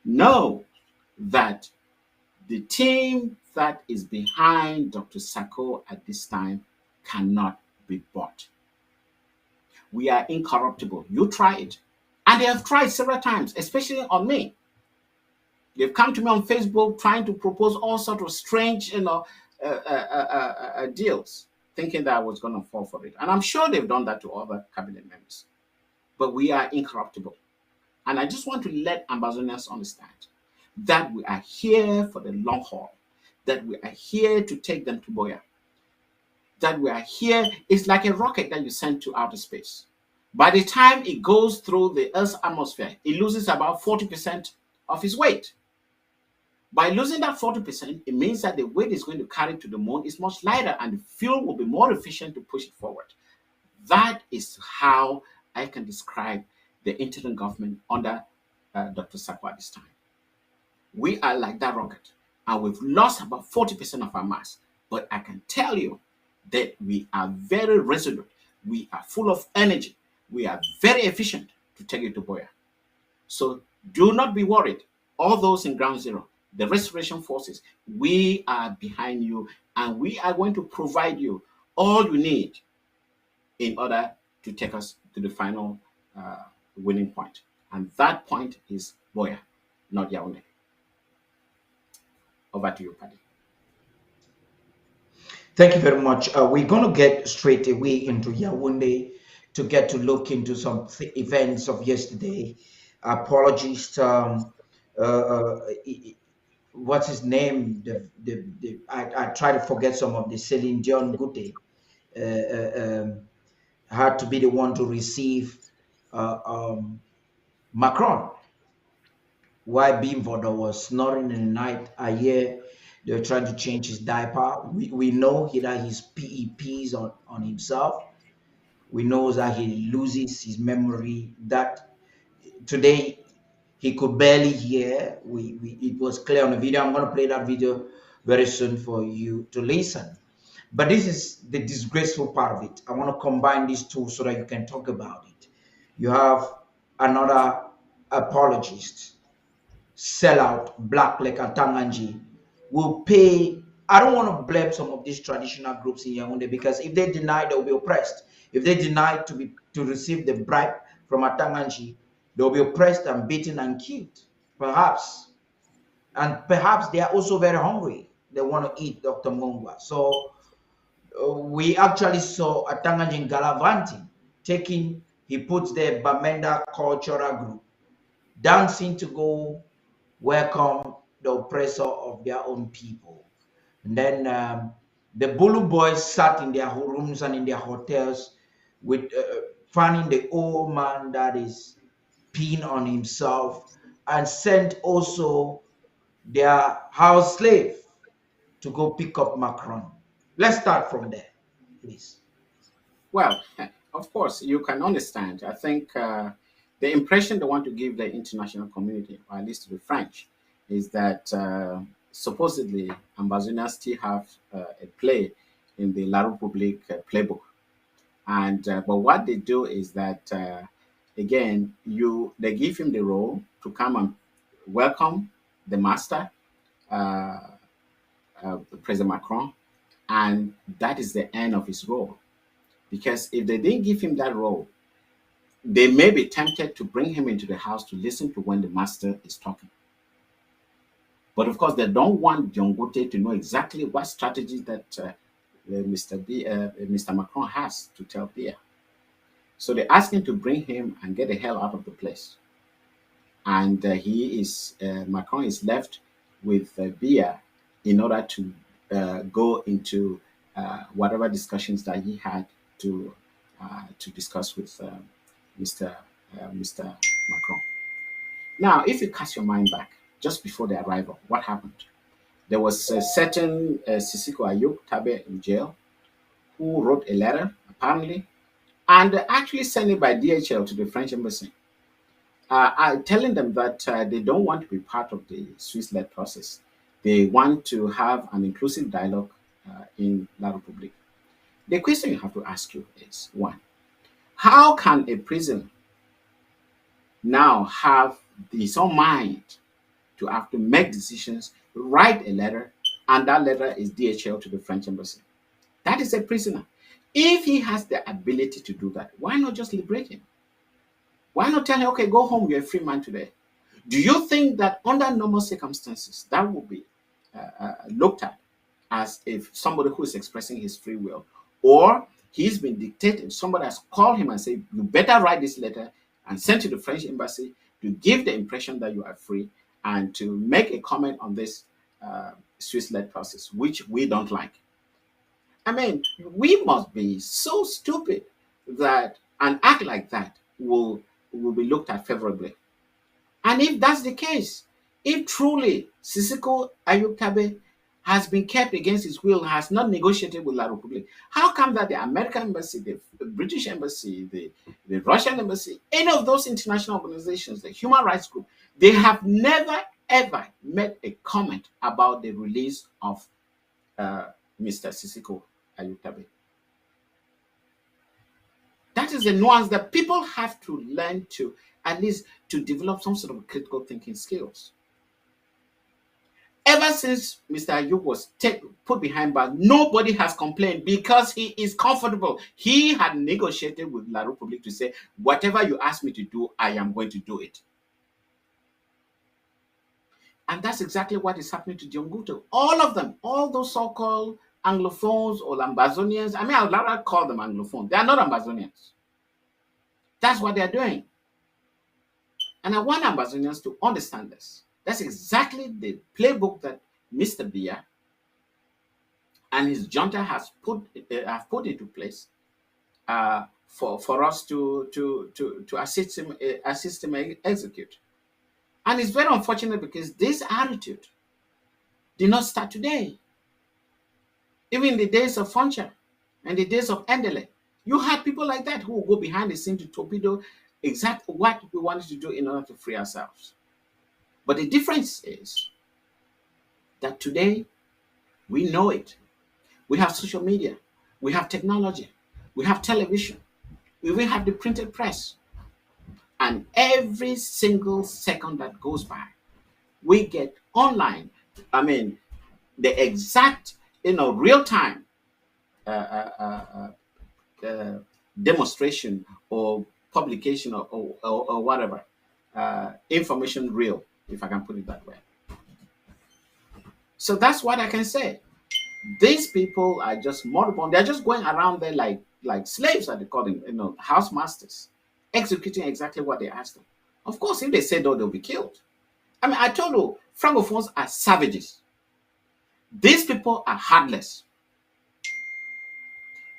know that the team that is behind Dr. Sako at this time cannot be bought. We are incorruptible. You try it. And they have tried several times, especially on me. They've come to me on Facebook trying to propose all sorts of strange, deals, thinking that I was going to fall for it. And I'm sure they've done that to other cabinet members. But we are incorruptible. And I just want to let Ambazonians understand that we are here for the long haul, that we are here to take them to Boya, that we are here. It's like a rocket that you send to outer space. By the time it goes through the Earth's atmosphere, it loses about 40% of its weight. By losing that 40%, it means that the weight it's going to carry to the moon is much lighter and the fuel will be more efficient to push it forward. That is how I can describe the interim government under Dr. Sako at this time. We are like that rocket, and we've lost about 40% of our mass. But I can tell you that we are very resolute. We are full of energy. We are very efficient to take it to Boya. So do not be worried. All those in ground zero, the restoration forces, we are behind you, and we are going to provide you all you need in order to take us to the final winning point. And that point is Boya, not Yaoundé. Over to you, Paddy. Thank you very much. We're going to get straight away into Yaoundé to get to look into some events of yesterday. Apologies to, what's his name? I try to forget some of the Celine Dion Gute. Had to be the one to receive Macron. Why Bimvodo was snoring in the night. I hear they're trying to change his diaper. We know that he's PEPs on himself. We know that he loses his memory. That today he could barely hear. It was clear on the video. I'm going to play that video very soon for you to listen. But this is the disgraceful part of it. I want to combine these two so that you can talk about it. You have another apologist, sellout, black like Atanganji, will pay. I don't want to blame some of these traditional groups in Yaoundé because if they deny, they'll be oppressed. If they deny to receive the bribe from Atanganji, they'll be oppressed and beaten and killed, perhaps. And perhaps they are also very hungry. They want to eat Dr. Mungwa. So we actually saw Atanganji Galavanti he puts the Bamenda cultural group dancing to go welcome the oppressor of their own people. And then the Bulu boys sat in their rooms and in their hotels with finding the old man that is peeing on himself, and sent also their house slave to go pick up Macron. Let's start from there, please. Well, of course, you can understand. I think the impression they want to give the international community, or at least to the French, is that supposedly Ambazonians still have a play in the La République playbook. And but what they do is that again, they give him the role to come and welcome the master, uh, President Macron, and that is the end of his role. Because if they didn't give him that role, they may be tempted to bring him into the house to listen to when the master is talking. But of course, they don't want Diongote to know exactly what strategy that Mr. Macron has to tell Pierre. So they ask him to bring him and get the hell out of the place. And Macron is left with Biya in order to go into whatever discussions that he had to discuss with Mr. Macron. Now, if you cast your mind back, just before the arrival, what happened? There was a certain Sisiku Ayuk Tabe in jail who wrote a letter, apparently, and actually sent it by DHL to the French embassy, telling them that they don't want to be part of the Swiss-led process. They want to have an inclusive dialogue in La République. The question you have to ask you is, one, how can a prisoner now have his own mind to have to make decisions, write a letter, and that letter is DHL to the French embassy? That is a prisoner. If he has the ability to do that, why not just liberate him? Why not tell him, okay, go home, you're a free man today? Do you think that under normal circumstances, that would be looked at as if somebody who is expressing his free will, or he's been dictated, somebody has called him and said, you better write this letter and send to the French embassy to give the impression that you are free and to make a comment on this Swiss-led process, which we don't like? I mean, we must be so stupid that an act like that will be looked at favorably. And if that's the case, if truly Sisiku Ayuk Tabe has been kept against his will, has not negotiated with La République, how come that the American embassy, the British embassy, the Russian embassy, any of those international organizations, the human rights group, they have never ever made a comment about the release of Mr. Sisiku Ayuk Tabe? That is the nuance that people have to learn to, at least to develop some sort of critical thinking skills. Ever since Mr. Ayuk was put behind bars, nobody has complained because he is comfortable. He had negotiated with La République to say, whatever you ask me to do, I am going to do it. And that's exactly what is happening to Diongote. All of them, all those so-called Anglophones or Ambazonians, I mean, I would rather call them Anglophones. They are not Ambazonians. That's what they're doing. And I want Ambazonians to understand this. That's exactly the playbook that Mr. Biya and his junta have put into place for us to assist him execute. And it's very unfortunate because this attitude did not start today. Even in the days of Foncha and the days of Endele, you had people like that who would go behind the scene to torpedo exactly what we wanted to do in order to free ourselves. But the difference is that today we know it. We have social media, we have technology, we have television, we even have the printed press. And every single second that goes by, we get online, I mean, the exact, real-time demonstration or publication or whatever, information reel, if I can put it that way. So that's what I can say. These people are just moribund. They're just going around there like slaves, as they call them, house masters, executing exactly what they asked them. Of course, if they say no, they'll be killed. I mean, I told you, Francophones are savages. These people are heartless.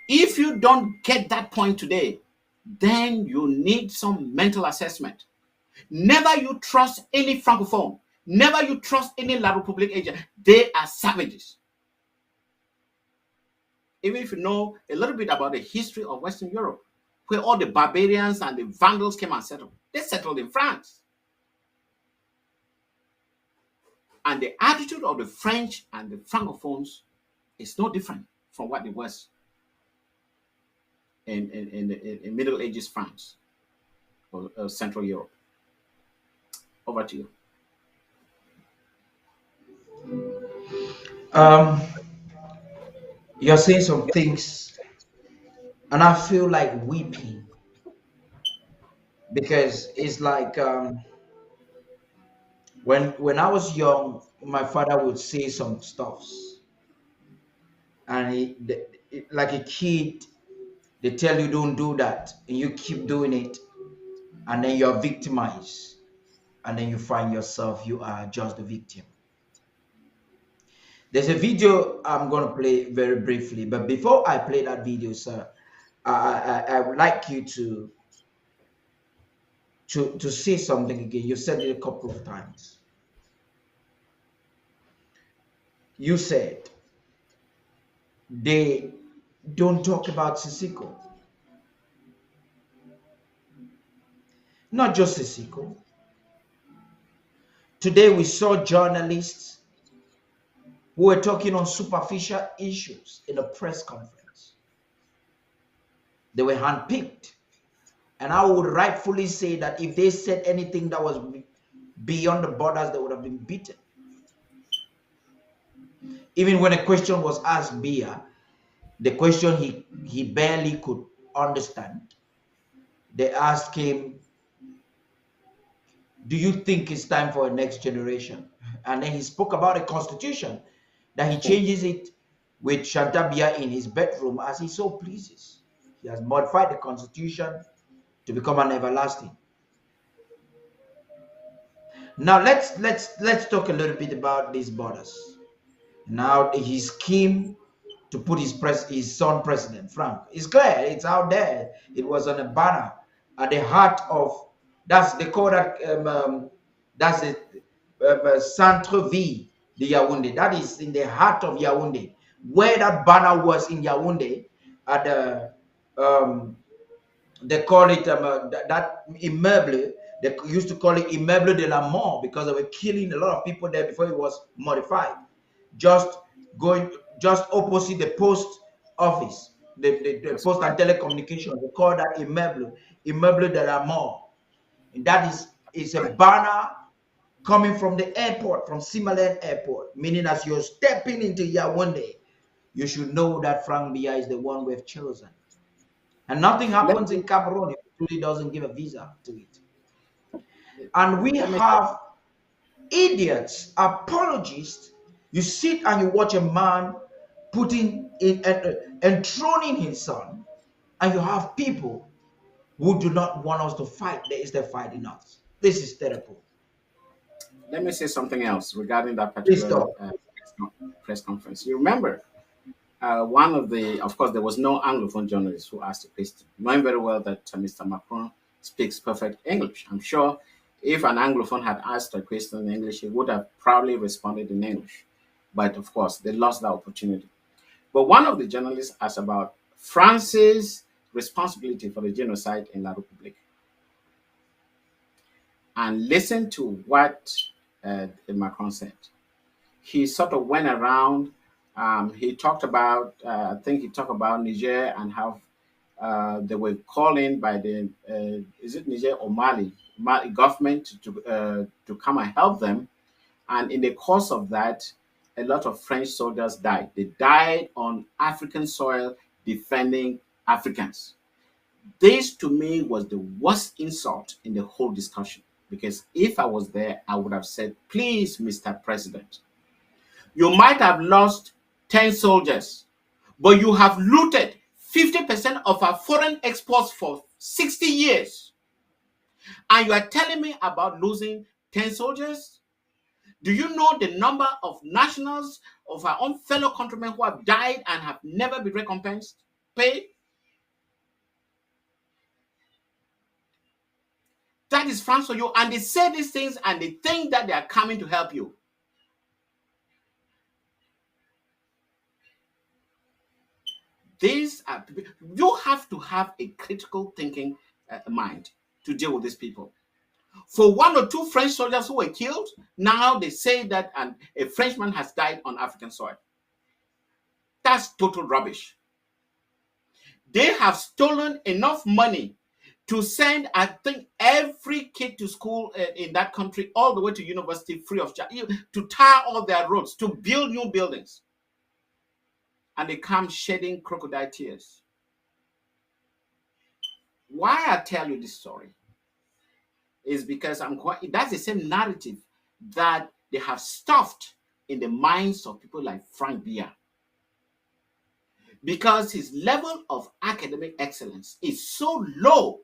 If you don't get that point today, then you need some mental assessment. Never you trust any Francophone. Never you trust any La République agent. They are savages. Even if you know a little bit about the history of Western Europe, where all the barbarians and the Vandals came and settled, they settled in France. And the attitude of the French and the Francophones is no different from what it was in Middle Ages France. or Central Europe. Over to you. Um, you're saying some things, and I feel like weeping because it's like when I was young, my father would say some stuffs, and like a kid, they tell you don't do that, and you keep doing it, and then you're victimized, and then you find yourself you are just the victim. There's a video I'm going to play very briefly, but before I play that video, sir, I would like you to say something again. You said it a couple of times. You said they don't talk about Sisiku. Not just Sisiku. Today we saw journalists who were talking on superficial issues in a press conference. They were handpicked. And I would rightfully say that if they said anything that was beyond the borders, they would have been beaten. Even when a question was asked Bia, the question he barely could understand, they asked him, do you think it's time for a next generation? And then he spoke about a constitution that he changes it with Shantabia in his bedroom as he so pleases. He has modified the constitution to become an everlasting. Now let's talk a little bit about these borders. Now his scheme to put his son president, Frank. It's clear, it's out there. It was on a banner at the heart of they call that that's it Centre-Ville de Yaoundé. That is in the heart of Yaoundé. Where that banner was in Yaoundé at the they call it that immeuble. They used to call it immeuble de la mort because they were killing a lot of people there before it was modified. Just opposite the post office, the post and telecommunication. They call that immeuble de la mort. And that is a banner coming from the airport, from Simalet Airport, meaning as you're stepping into Yaoundé, you should know that Frank Biya is the one we've chosen. And nothing happens in Cameroon if it really doesn't give a visa to it. And we have idiots, apologists. You sit and you watch a man enthroning his son, and you have people who do not want us to fight. They're fighting us. This is terrible. Let me say something else regarding that particular press conference. You remember, of course, there was no Anglophone journalist who asked a question, knowing very well that Mr. Macron speaks perfect English. I'm sure if an Anglophone had asked a question in English, he would have proudly responded in English. But of course, they lost that opportunity. But one of the journalists asked about France's responsibility for the genocide in La République. And listen to what Macron said. He sort of went around. He talked about, I think he talked about Niger and how they were calling by the, is it Niger or Mali government to come and help them. And in the course of that, a lot of French soldiers died. They died on African soil defending Africans. This to me was the worst insult in the whole discussion. Because if I was there, I would have said, please, Mr. President, you might have lost 10 soldiers, but you have looted 50% of our foreign exports for 60 years. And you are telling me about losing 10 soldiers? Do you know the number of nationals of our own fellow countrymen who have died and have never been recompensed, paid? That is France for you. And they say these things and they think that they are coming to help you. You have to have a critical thinking mind to deal with these people. For 1 or 2 French soldiers who were killed, now they say that a Frenchman has died on African soil. That's total rubbish. They have stolen enough money to send, I think, every kid to school in that country, all the way to university, free of charge, to tar all their roads, to build new buildings. And they come shedding crocodile tears. Why I tell you this story is because that's the same narrative that they have stuffed in the minds of people like Frank Biya. Because his level of academic excellence is so low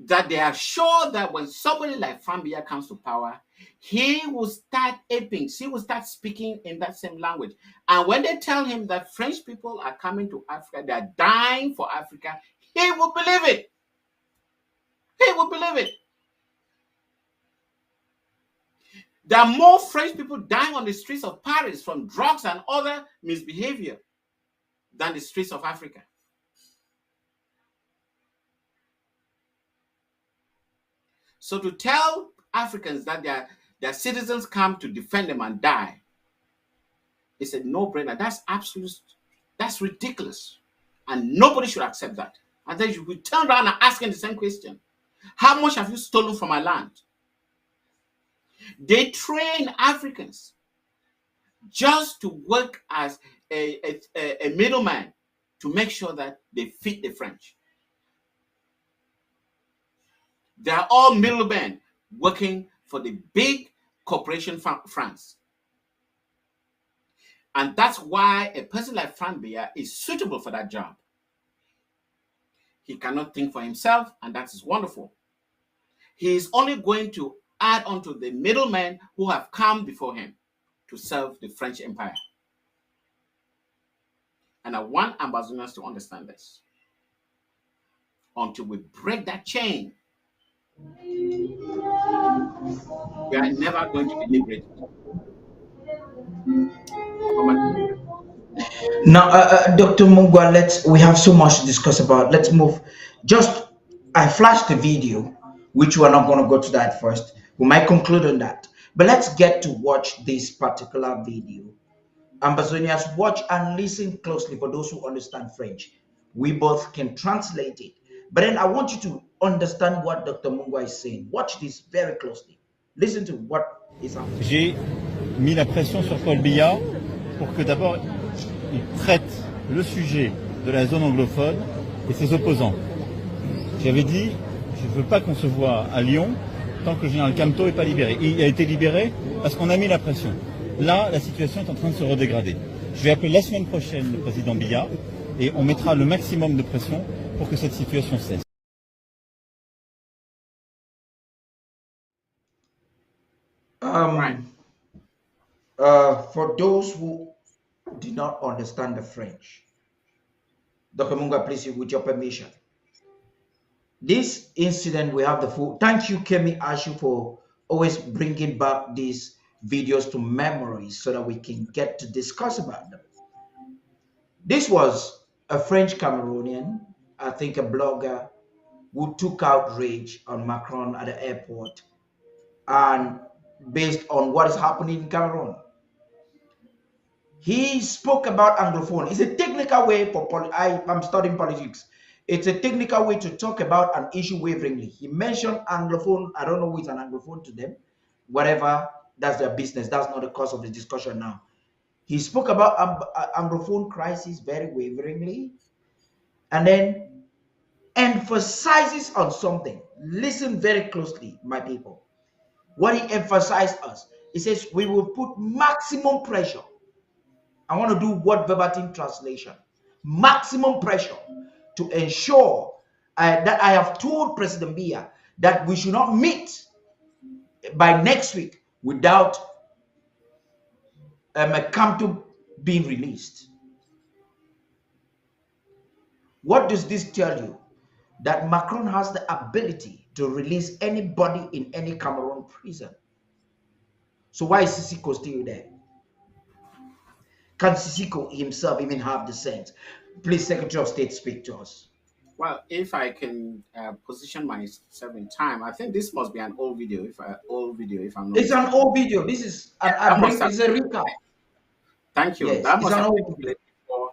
that they are sure that when somebody like Frank Biya comes to power, he will start aping, he will start speaking in that same language. And when they tell him that French people are coming to Africa, they are dying for Africa, he will believe it. He will believe it. There are more French people dying on the streets of Paris from drugs and other misbehavior than the streets of Africa. So to tell Africans that their citizens come to defend them and die, it's a no-brainer. That's absolute, that's ridiculous. And nobody should accept that. And then you would turn around and ask them the same question. How much have you stolen from my land? They train Africans just to work as a middleman to make sure that they feed the French. They are all middlemen working for the big corporation France. And that's why a person like Frank Biya is suitable for that job. He cannot think for himself, and that is wonderful. He is only going to add on to the middlemen who have come before him to serve the French Empire. And I want Ambazonians to understand this. Until we break that chain, we are never going to be liberated. Now, Dr. Mungwa, we have so much to discuss about. Let's move. I flashed the video, which we're not going to go to that first. We might conclude on that. But let's get to watch this particular video. Ambazonians, watch and listen closely for those who understand French. We both can translate it. But then I want you to understand what Dr. Mungwa is saying. Watch this very closely. Listen to what is happening. J'ai mis la pression sur Paul Biya pour que d'abord il traite le sujet de la zone anglophone et ses opposants. J'avais dit, je ne veux pas qu'on se voit à Lyon tant que le général Camteau n'est pas libéré. Il a été libéré parce qu'on a mis la pression. Là, la situation est en train de se redégrader. Je vais appeler la semaine prochaine le président Biya et on mettra le maximum de pression pour que cette situation cesse. For those who did not understand the French, Dr. Mungwa, please, with your permission. This incident, we have the full. Thank you, Kemi Ashu, for always bringing back these videos to memories so that we can get to discuss about them. This was a French Cameroonian, I think a blogger, who took outrage on Macron at the airport, and based on what is happening in Cameroon. He spoke about Anglophone. It's a technical way for I'm studying politics. It's a technical way to talk about an issue waveringly. He mentioned Anglophone. I don't know who is an Anglophone to them. Whatever, that's their business. That's not the cause of the discussion now. He spoke about Anglophone crisis very waveringly, and then emphasizes on something. Listen very closely, my people. What he emphasized us, he says, we will put maximum pressure. I want to do word verbatim translation. Maximum pressure to ensure that I have told President Biya that we should not meet by next week without Kamto being released. What does this tell you? That Macron has the ability to release anybody in any Cameroon prison. So why is Sisiku still there? Can Sisiku himself even have the sense? Please, Secretary of State, speak to us. Well, if I can position myself in time, I think this must be an old video. If I'm not. It's an old video. This is it's a recap. Thank you. Yes, that must have been before.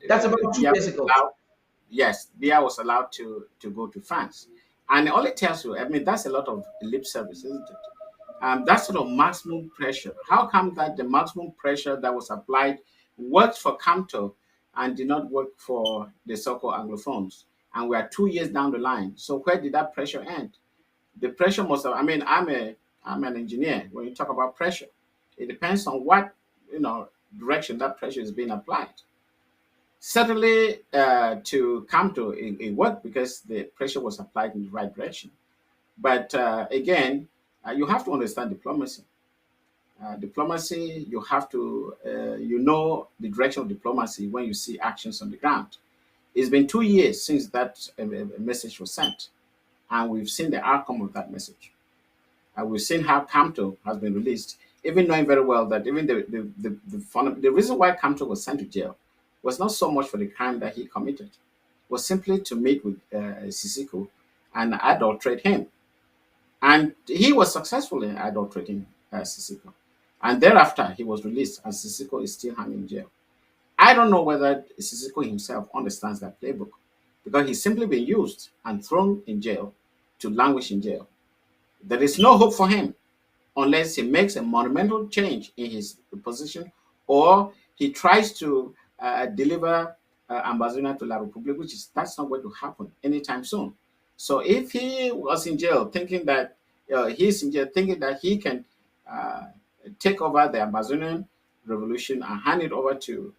That's about 2 years ago. yes, Bia was allowed to go to France. And it only tells you, I mean, that's a lot of lip service, isn't it? That sort of maximum pressure. How come that the maximum pressure that was applied worked for Camto and did not work for the so-called Anglophones? And we are 2 years down the line. So where did that pressure end? The pressure must have. I mean, I'm an engineer. When you talk about pressure, it depends on what direction that pressure is being applied. Certainly, to Camto, it worked because the pressure was applied in the right direction. But again, you have to understand diplomacy. Diplomacy, you have to, the direction of diplomacy when you see actions on the ground. It's been 2 years since that message was sent, and we've seen the outcome of that message. We've seen how Camto has been released, even knowing very well that even the reason why Camto was sent to jail was not so much for the crime that he committed, was simply to meet with Sisiku and adulterate him. And he was successful in adulterating Sisiku. And thereafter, he was released, and Sisiku is still hanging in jail. I don't know whether Sisiku himself understands that playbook, because he's simply been used and thrown in jail to languish in jail. There is no hope for him unless he makes a monumental change in his position, or he tries to deliver Ambazonia to La Republique, that's not going to happen anytime soon. So if he was in jail thinking that he's in jail thinking that he can take over the Amazonian revolution and hand it over to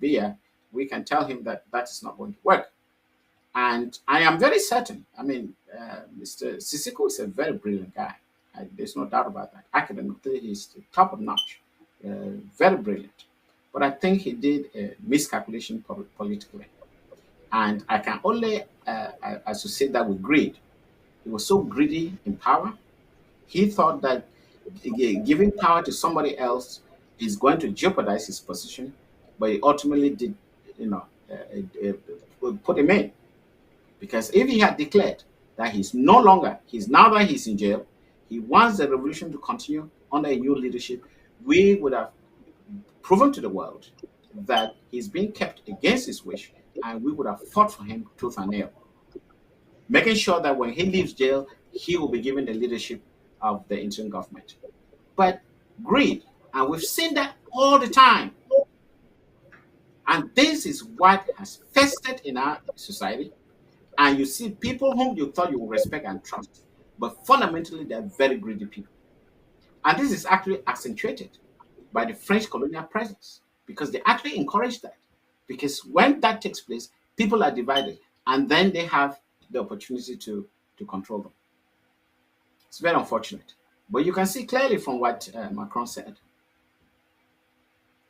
Bia, we can tell him that that is not going to work. And I am very certain. I mean, Mr. Sisiku is a very brilliant guy. There's no doubt about that. Academically, he's top of notch, very brilliant. But I think he did a miscalculation politically. And I can only associate that with greed. He was so greedy in power. He thought that giving power to somebody else is going to jeopardize his position, but he ultimately did, put him in. Because if he had declared that now that he's in jail, he wants the revolution to continue under a new leadership, we would have proven to the world that he's being kept against his wish, and we would have fought for him tooth and nail, making sure that when he leaves jail, he will be given the leadership of the interim government. But greed, and we've seen that all the time. And this is what has festered in our society. And you see people whom you thought you would respect and trust, but fundamentally they're very greedy people. And this is actually accentuated by the French colonial presence, because they actually encourage that. Because when that takes place, people are divided, and then they have the opportunity to control them. It's very unfortunate. But you can see clearly from what Macron said.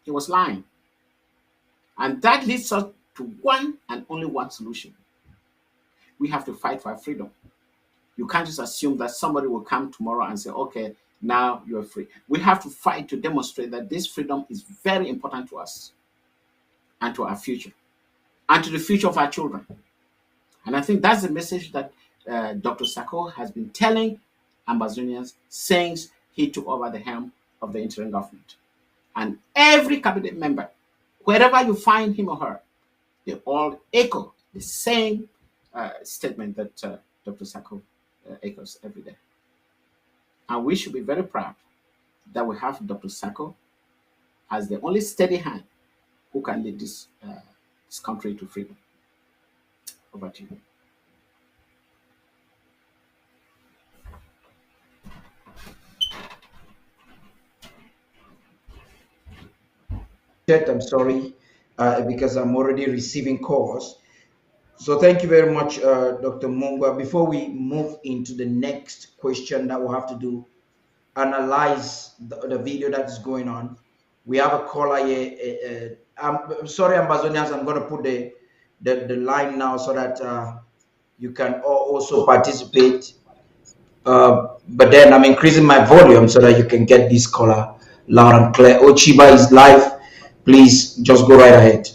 He was lying. And that leads us to one and only one solution. We have to fight for our freedom. You can't just assume that somebody will come tomorrow and say, okay, now you're free. We have to fight to demonstrate that this freedom is very important to us and to our future and to the future of our children. And I think that's the message that Dr. Sako has been telling Ambazonians since he took over the helm of the interim government. And every cabinet member, wherever you find him or her, they all echo the same statement that Dr. Sako echoes every day. And we should be very proud that we have Dr. Sako as the only steady hand who can lead this country to freedom. Over to you. I'm sorry, because I'm already receiving calls. So thank you very much, Dr. Mungwa. Before we move into the next question that we'll have to do, analyze the video that is going on. We have a caller here. I'm sorry, Ambazonians, I'm going to put the line now so that you can also participate. But then I'm increasing my volume so that you can get this caller loud and clear. Ochiba is live. Please just go right ahead.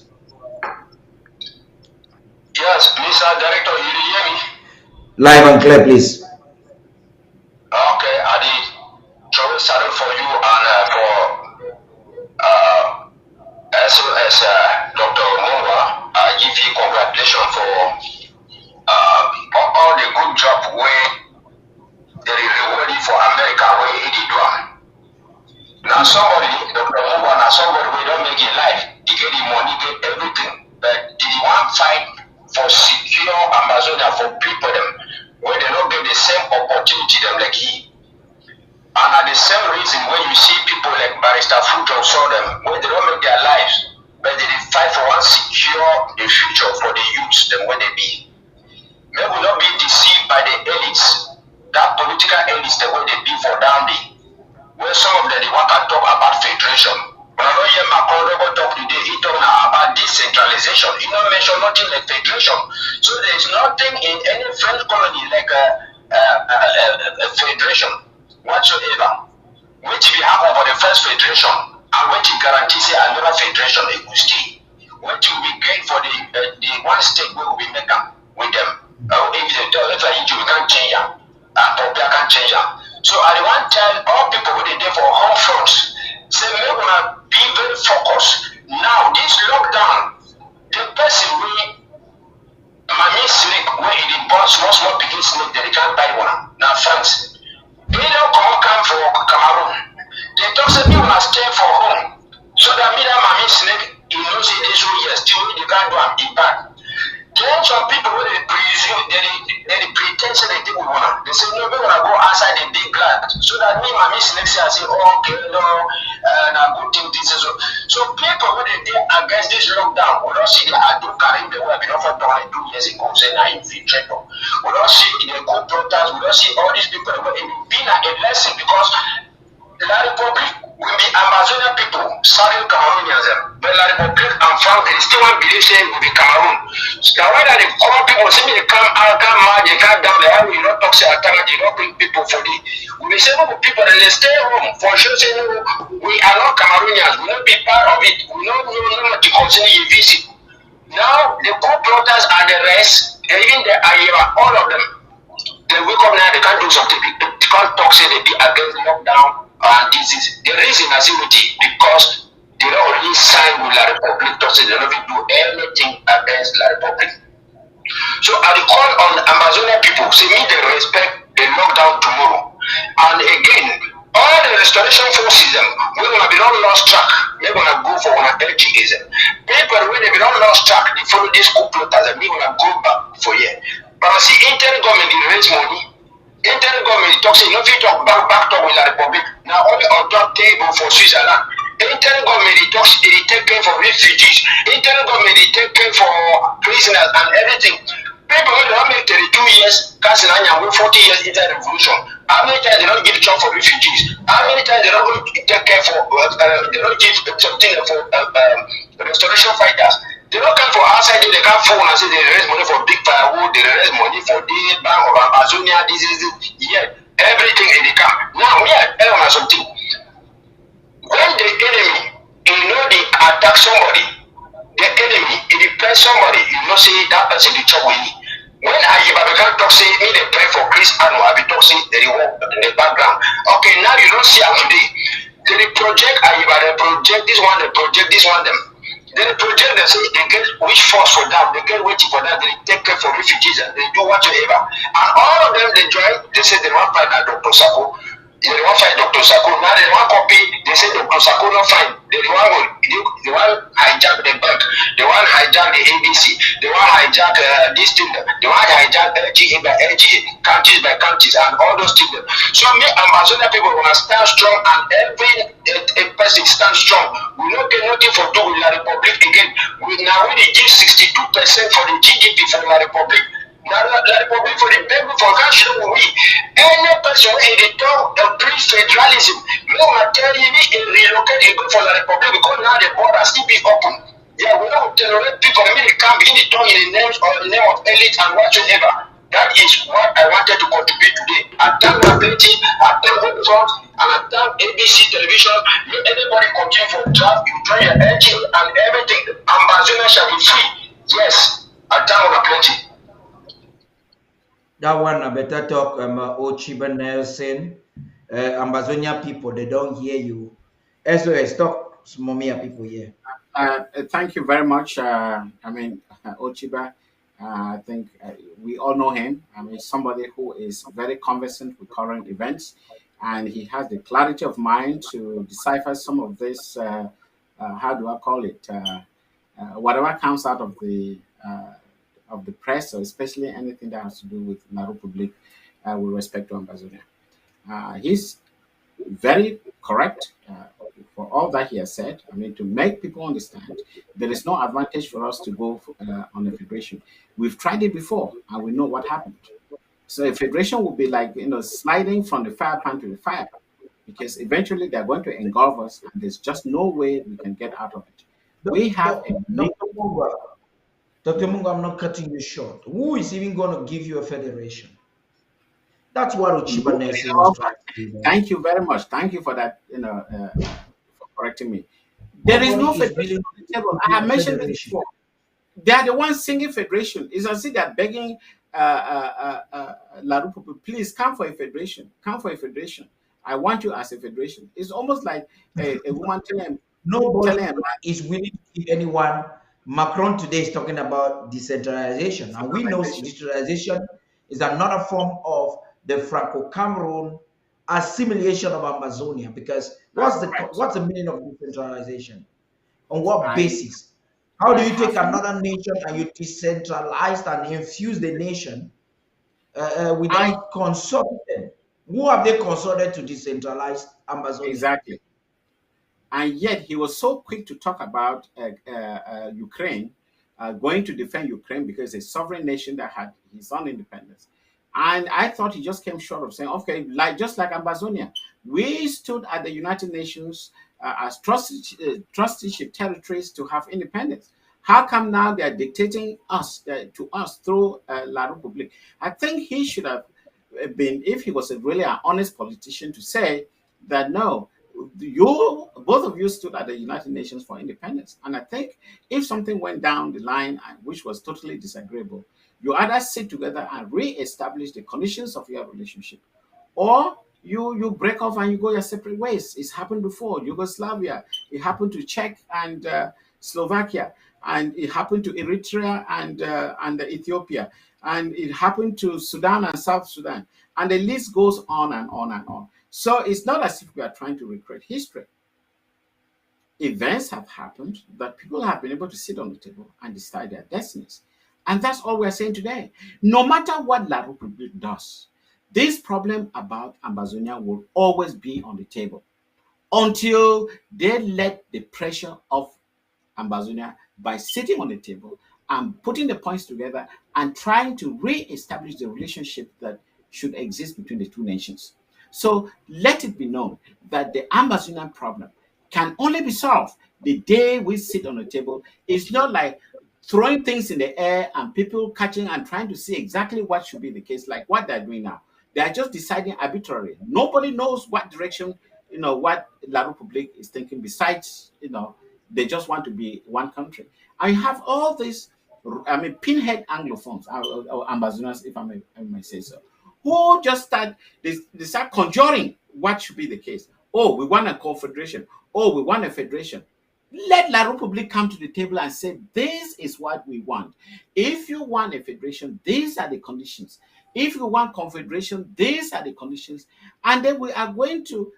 Yes, please, Director, you hear me? Live and clear, please. Okay, I did trouble salute for you and for as well as Dr. Mungwa. I give you congratulations for Now somebody, Dr. Mungwa, now somebody we don't make it life. He get the money, get everything. But did he want fight for secure Amazonia for people them where they don't get the same opportunity them like he? And at the same reason when you see people like Barrister Fruto saw them, where they don't make their lives, but they fight for one secure the future for the youths them where they be. May we not be deceived by the elites, that political elites the way they be for down there. Where some of them they want to talk about federation. When I know hear Macron talk today, he talk now about decentralization. He don't mention nothing like federation. So there is nothing in any French colony like a federation whatsoever. Which will happen for the first federation and which guarantees another federation it will stay. Which will be great for the one state we will be making with them. If they tell if we can't change them, and Popia can't change them. So I want to tell all people who are there for home fronts, say we wanna be very focused. Now this lockdown, the person we Mami snake where it born small picking snake that they can't buy one. Now friends, they don't come for Cameroon. They talk say me wanna stay for home. So that me that Mami snake, you know say this year still they can't do am bad. Then some people when they presume they pretend say they think we wanna. They say no, we wanna go outside the big land. So that me, my miss next year say, oh, okay, no, na good thing this is so people when they against this lockdown, we don't see the Adu Karim the way we don't for 2 years ago, say na infiltrator. We don't see the good protesters, we don't see all these people when it been a lesson because La Republic will be Amazonian people, southern Cameroonians, but La Republic and France, they still want to believe saying will be Cameroon. So now why they call people, say they come out, come mad, they come down, they will not talk, say attack, they don't bring people for the. We will say no people, and they stay home for sure, say no, we are not Cameroonians, we will not be part of it, we don't know to continue your visit. Now, the co-plotters and the rest, and even the Ayeva, all of them, they wake up now, they can't do something, they can't talk, say they be against lockdown. And this is the reason I say with it because they don't already sign with La Republic to say they don't even do anything against La Republic. So I call on Amazonian people, say me they respect the lockdown tomorrow. And again, all the restoration forces them, we're gonna be not lost track, they're gonna go for one LGAs. People when they be not lost track, they follow these coup plotters and they're gonna go back for year. But I see internal government they raise money. Internal government talks say no fit talk back talk with La Republic. Now only on top table for Switzerland. Internal government talks they take care for refugees. Internal government they take care for prisoners and everything. People who don't make 32 years, Casinanya with 40 years into the revolution. How many times they don't give job for refugees? How many times they don't take care for they don't give something for restoration fighters? They don't come for outside, they can't phone and say they raise money for big firewood, they raise money for the Bank of Amazonia, this is it. Yeah, everything in the camp. Now, we are telling us something. When the enemy, you know, they attack somebody, the enemy, if they press somebody, you know, say that person be trouble with me. When I can talk, say, me, they pray for Chris and I be talk, say, they work in the background. Okay, now you don't see them today. They project, they project this one, they project this one, them. Then the project they say they get which force for them, they get waiting for them, they take care for refugees and they do whatsoever. And all of them they join, they say they want to find out Dr. Sako. They want to find Dr. Sako. Now they want copy, they say Dr. Sako not fine. They want hijack the bank, they want hijack the ABC, they want hijack this thing, they want hijack LGA by LGA, counties by counties and all those things. So me Amazonian people wanna stand strong and every person stand strong. We not get nothing for do with La Republic again. Now we give 62% for the GDP for La Republic. Now La Republic for the people for country we. Any person in the talk of pre-federalism, no matter if relocate and go for La Republic because now the border still be open. Yeah, we don't tolerate people in the camp in the tongue in the names or the name of elite and whatsoever. That is what I wanted to contribute today. I thank my Betty, I thank Home Front, and I thank ABC Television. Let anybody continue for draft, you join your engine and everything. Ambazonia shall be free. Yes, I thank my plenty. That one a better talk, Ochiba Nelson. Ambazonia people, they don't hear you. SOS, talk, Momia people here. Thank you very much. Ochiba, I think we all know him. I mean, somebody who is very conversant with current events. and he has the clarity of mind to decipher some of this. How do I call it? Whatever comes out of the press, or especially anything that has to do with La Republique with respect to Ambazonia. He's very correct for all that he has said. I mean, to make people understand, there is no advantage for us to go on a federation. We've tried it before, and we know what happened. So a federation will be like, sliding from the fire pan to the fire, because eventually they're going to engulf us, and there's just no way we can get out of it. We have a Dr. Mungwa, Dr. Mungwa, I'm not cutting you short. Who is even going to give you a federation? That's what Uchiba Nelson was trying to do. Thank you very much. Thank you for that, for correcting me. There is no federation on the table. I have mentioned this before. They are the ones singing federation. It's as if they're begging La Republique, please come for a federation. Come for a federation. I want you as a federation. It's almost like a woman telling him. Nobody is willing to give anyone. Macron today is talking about decentralization, and we know decentralization is another form of the Franco-Cameroon assimilation of Amazonia. Because what's the meaning of decentralization? On what basis? How do you take another nation and you decentralize and infuse the nation without consulting them? Who have they consulted to decentralize Amazonia? Exactly. And yet he was so quick to talk about Ukraine, going to defend Ukraine because it's a sovereign nation that had his own independence. And I thought he just came short of saying, okay, just like Amazonia, we stood at the United Nations as trusteeship territories to have independence. How come now they are dictating to us through La Republique? I think he should have been, if he was really an honest politician, to say that no, both of you stood at the United Nations for independence. And I think if something went down the line, which was totally disagreeable, you either sit together and re-establish the conditions of your relationship, or you break off and you go your separate ways. It's happened before. Yugoslavia, it happened to Czech and Slovakia, and it happened to Eritrea and Ethiopia, and it happened to Sudan and South Sudan, and the list goes on and on and on. So it's not as if we are trying to recreate history. Events have happened that people have been able to sit on the table and decide their destinies. And that's all we're saying today. No matter what La Republique does, this problem about Amazonia will always be on the table until they let the pressure of Amazonia by sitting on the table and putting the points together and trying to re-establish the relationship that should exist between the two nations. So let it be known that the Amazonian problem can only be solved the day we sit on the table. It's not like throwing things in the air and people catching and trying to see exactly what should be the case, like what they're doing now. They are just deciding arbitrarily. Nobody knows what direction, what La Republique is thinking besides, they just want to be one country. I have all these, pinhead Anglophones, or Ambazonians, if I may say so, who just start conjuring what should be the case. Oh, we want a confederation. Oh, we want a federation. Let La Republique come to the table and say, this is what we want. If you want a federation, these are the conditions. If you want confederation, these are the conditions. And then we are going to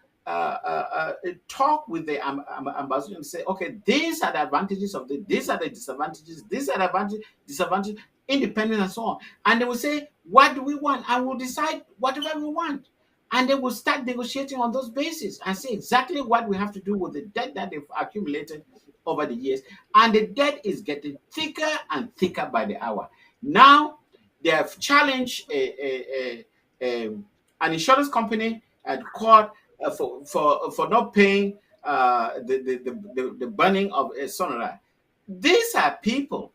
talk with the ambassador and say, okay, these are the advantages of these are the disadvantages, these are the disadvantages, independence and so on. And they will say, what do we want? And we'll decide whatever we want. And they will start negotiating on those bases and say exactly what we have to do with the debt that they've accumulated over the years. And the debt is getting thicker and thicker by the hour. Now, they have challenged an insurance company at court for not paying the burning of Sonora. These are people.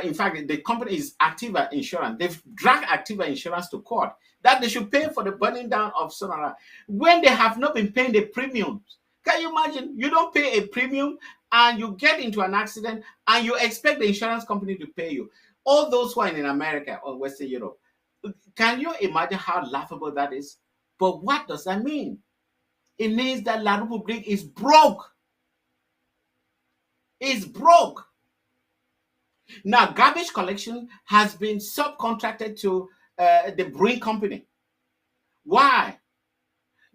In fact, the company is Activa Insurance. They've dragged Activa Insurance to court that they should pay for the burning down of Sonora when they have not been paying the premiums. Can you imagine? You don't pay a premium and you get into an accident and you expect the insurance company to pay you. All those who are in America or Western Europe, can you imagine how laughable that is? But what does that mean? It means that La Republique is broke. It's broke. Now, garbage collection has been subcontracted to the brewing company. Why?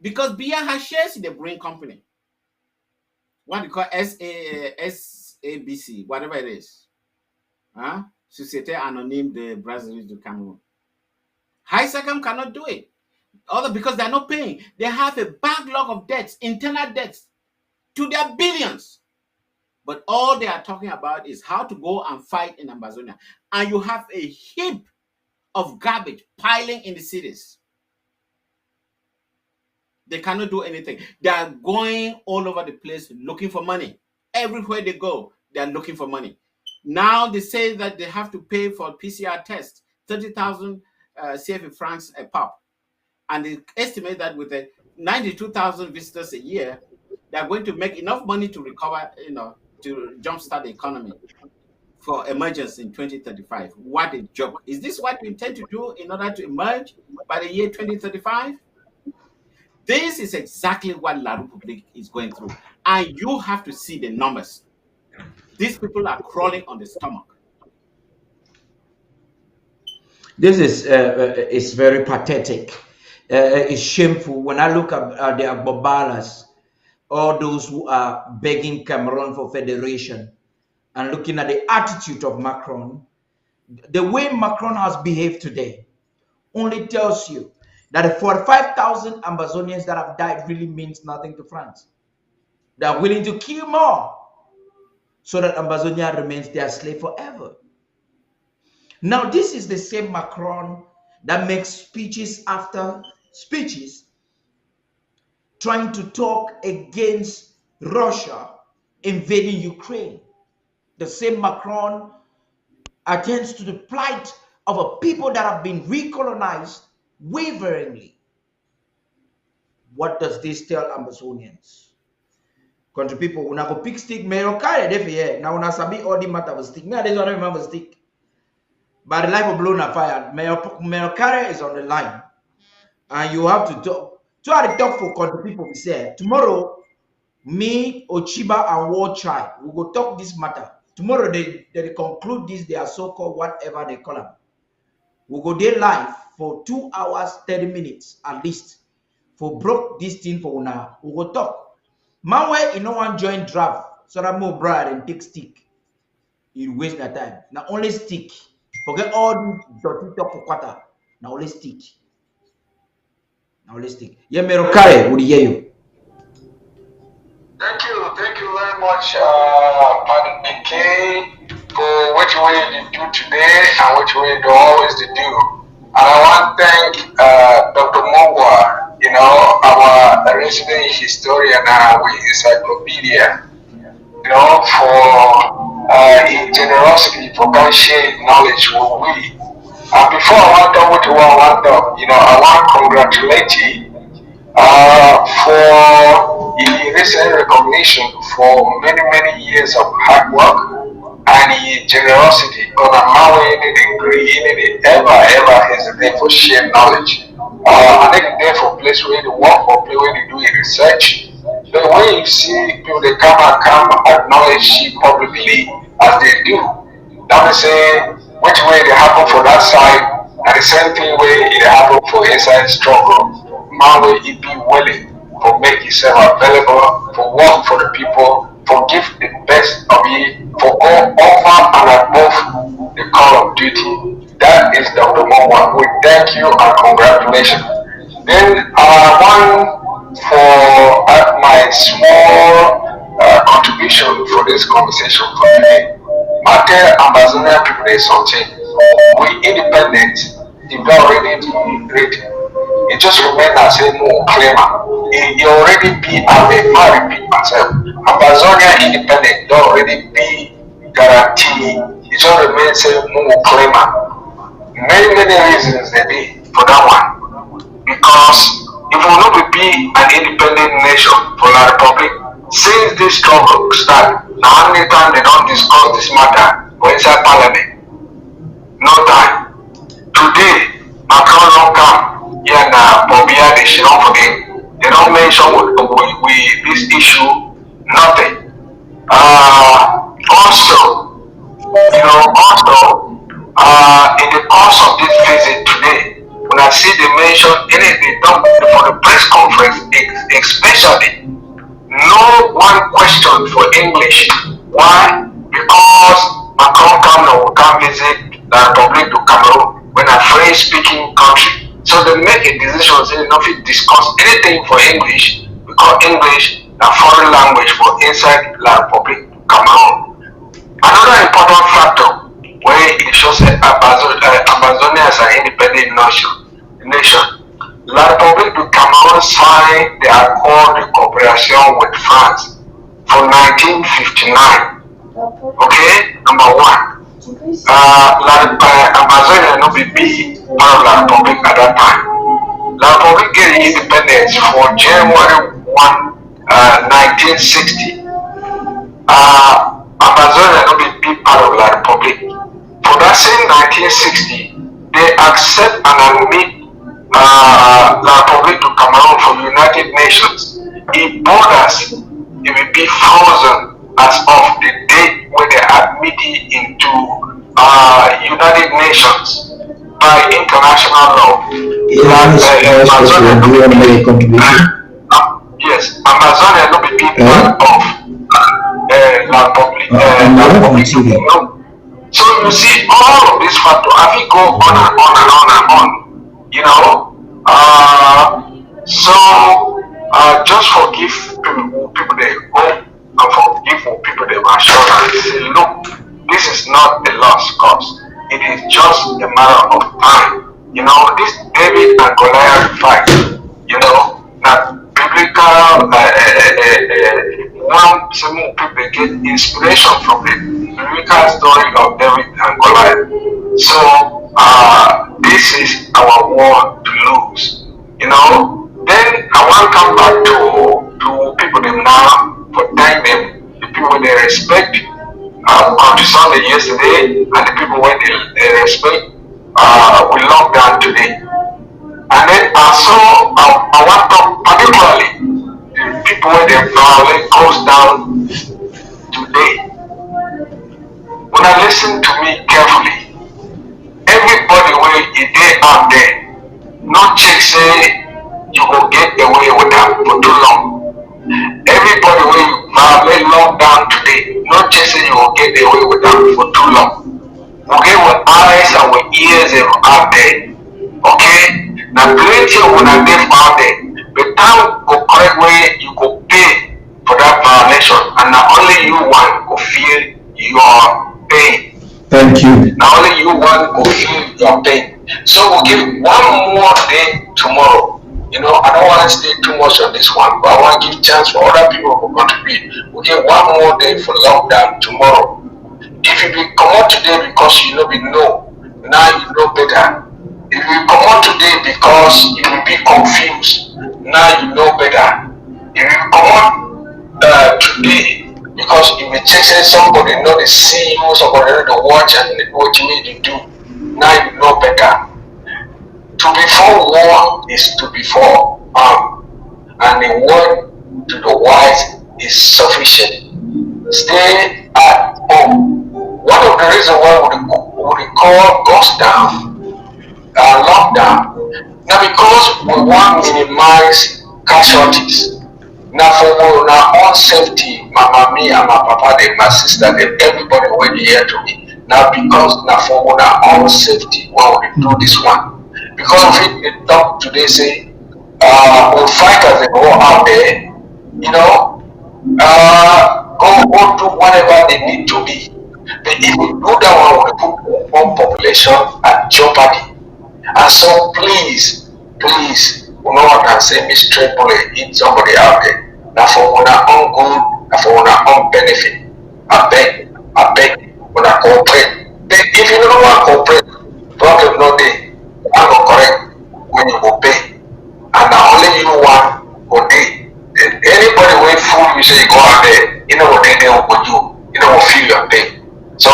Because Biya has shares in the brewing company. What you call SABC, whatever it is. Société Anonyme de Brasserie du Cameroun. Hisacam cannot do it. Although because they're not paying. They have a backlog of debts, internal debts, to their billions. But all they are talking about is how to go and fight in Amazonia. And you have a heap of garbage piling in the cities. They cannot do anything. They are going all over the place looking for money. Everywhere they go, they are looking for money. Now they say that they have to pay for PCR tests, 30,000 CFA francs a pop. And they estimate that with the 92,000 visitors a year, they are going to make enough money to recover, to jumpstart the economy for emergence in 2035. What a joke. Is this what we intend to do in order to emerge by the year 2035? This is exactly what La République is going through. And you have to see the numbers. These people are crawling on the stomach. This is very pathetic. It's shameful. When I look at the Agbobalas, all those who are begging Cameroon for federation, and looking at the attitude of Macron, the way Macron has behaved today only tells you that the 45,000 Amazonians that have died really means nothing to France. They are willing to kill more so that Amazonia remains their slave forever. Now, this is the same Macron that makes speeches after speeches trying to talk against Russia invading Ukraine. The same Macron attends to the plight of a people that have been recolonized waveringly. What does this tell Amazonians? Country people, when I go pick stick, may you carry it here. Now, when I sabi all the matter of stick, now I don't remember stick. But the life of blown a fire, may your carrier is on the line. And you have to talk. Try to talk for country people. We say, tomorrow, me, Ochiba, and War Child, we go talk this matter. Tomorrow, they conclude this, their so-called whatever they call them. We go there live for 2 hours, 30 minutes, at least. For broke this thing for now. We go talk. Man, where you no one join draft, so that more brother and take stick. You waste that time. Now only stick. Forget all this dirty talk for quarter. Now only stick. Now only stick. Yeah, Merokare, would hear you. Thank you very much, Paddy BK, for what you will do today and what you will always do. And I want to thank Dr. Mungwa, our resident historian with encyclopedia, for his generosity for can share knowledge with we. And before I want to what I want to, I want to congratulate you for his recent recognition for many years of hard work and his generosity. Because I'm not waiting to agree in it ever hesitate for sharing knowledge. I think there for place where they work or place where they do research. The way you see people they come acknowledge you publicly as they do. That means say which way they happen for that side and the same thing way it happen for inside struggle. Man way it be willing for make yourself available, for work for the people, for give the best of you, for go over and above the call of duty. That is Dr. Mungwa. We thank you and congratulations. Then one for my small contribution for this conversation for today. Market Amazonian people is something. We independent, if not already ready. It just remains as a more claimer. It already be, I repeat myself, Amazonia independent don't already be guaranteed. It just remains a more claimer. Many reasons they be for that one. Because if we not be an independent nation for the Republic, since this struggle started, now how many times they don't discuss this matter for inside Parliament? No time. Today, Macron don't come. Yeah, now Bobia they should not forget. They don't mention with this issue, nothing. Also, in the course of this visit today, when I see they mention anything done for the press conference initially, no one question for English. Why? Because Macron come visit the Republic of Cameroon when a French-speaking country. So they make a decision saying not to discuss anything for English because English is a foreign language for inside the Republic of Cameroon. Another important factor where it shows that Amazonia is an independent nation. La République du Cameroun signed the Accord de coopération with France for 1959. Okay, number one. Amazonia no be part of La République at that time. La République gained independence for January 1, 1960. Amazonia no be part of La République. For that same 1960, they accept and admit La République du Cameroon for the United Nations. Its borders it will be frozen as of the date when they admit it into United Nations by international law. Amazonia no be yes, Amazonia no be part of La République. So you see all of these factors, I think go on and on and on and on, you know. Just forgive people they hope and forgive people they assurance. Say, look, this is not a lost cause. It is just a matter of time. You know, this David and Goliath fight, you know, that biblical some people get inspiration from the biblical story of David and Goliath. So this is our war to lose. You know. Then I want to come back to people them now for thank them, the people they respect. Country Sunday yesterday and the people when they respect we locked down today. And then I want to particularly the people when they violate goes down today. When I listen to me carefully, everybody where is there out there, not check say you will get away with that for too long. Everybody will violate lockdown today, not just say you will get away with that for too long. We get with eyes and with ears out there. Okay? Now plenty of when I get out there, the time go correct way you go pay for that violation, and not only you one go feel your pain. Thank you. Not only you one go feel your pain. So we'll give one more day tomorrow. You know, I don't want to stay too much on this one, but I want to give chance for other people to contribute. We'll give one more day for lockdown tomorrow. If you be come out today because you know we know, now you know better. If you come out today because you will be confused, now you know better. If you come out today because you will check say somebody know the see you, somebody know the watch and what you need to do, now you know better. To be for war is to be for arm, and the word to the wise is sufficient. Stay at home. One of the reasons why we call goes down, lockdown, now because we want to minimize casualties. Now for our own safety, my me and my papa, and my sister, and everybody will be here to me. Now because now for our own safety, why we do this one? Because of it, they talk today say, we'll fight as they go out there, you know, go do whatever they need to be. But if we do that one, we put one population at jeopardy. And so please, we know what I'm saying, Miss Straight Bullet, hit somebody out there. Now for our own good, now for our own benefit. I beg, when I cooperate. But if you don't want to cooperate, problem no day. I go correct when you go pay, and now only you one go day. Anybody wait fool you say go out there, you know what they will do, you know what feel your pain. So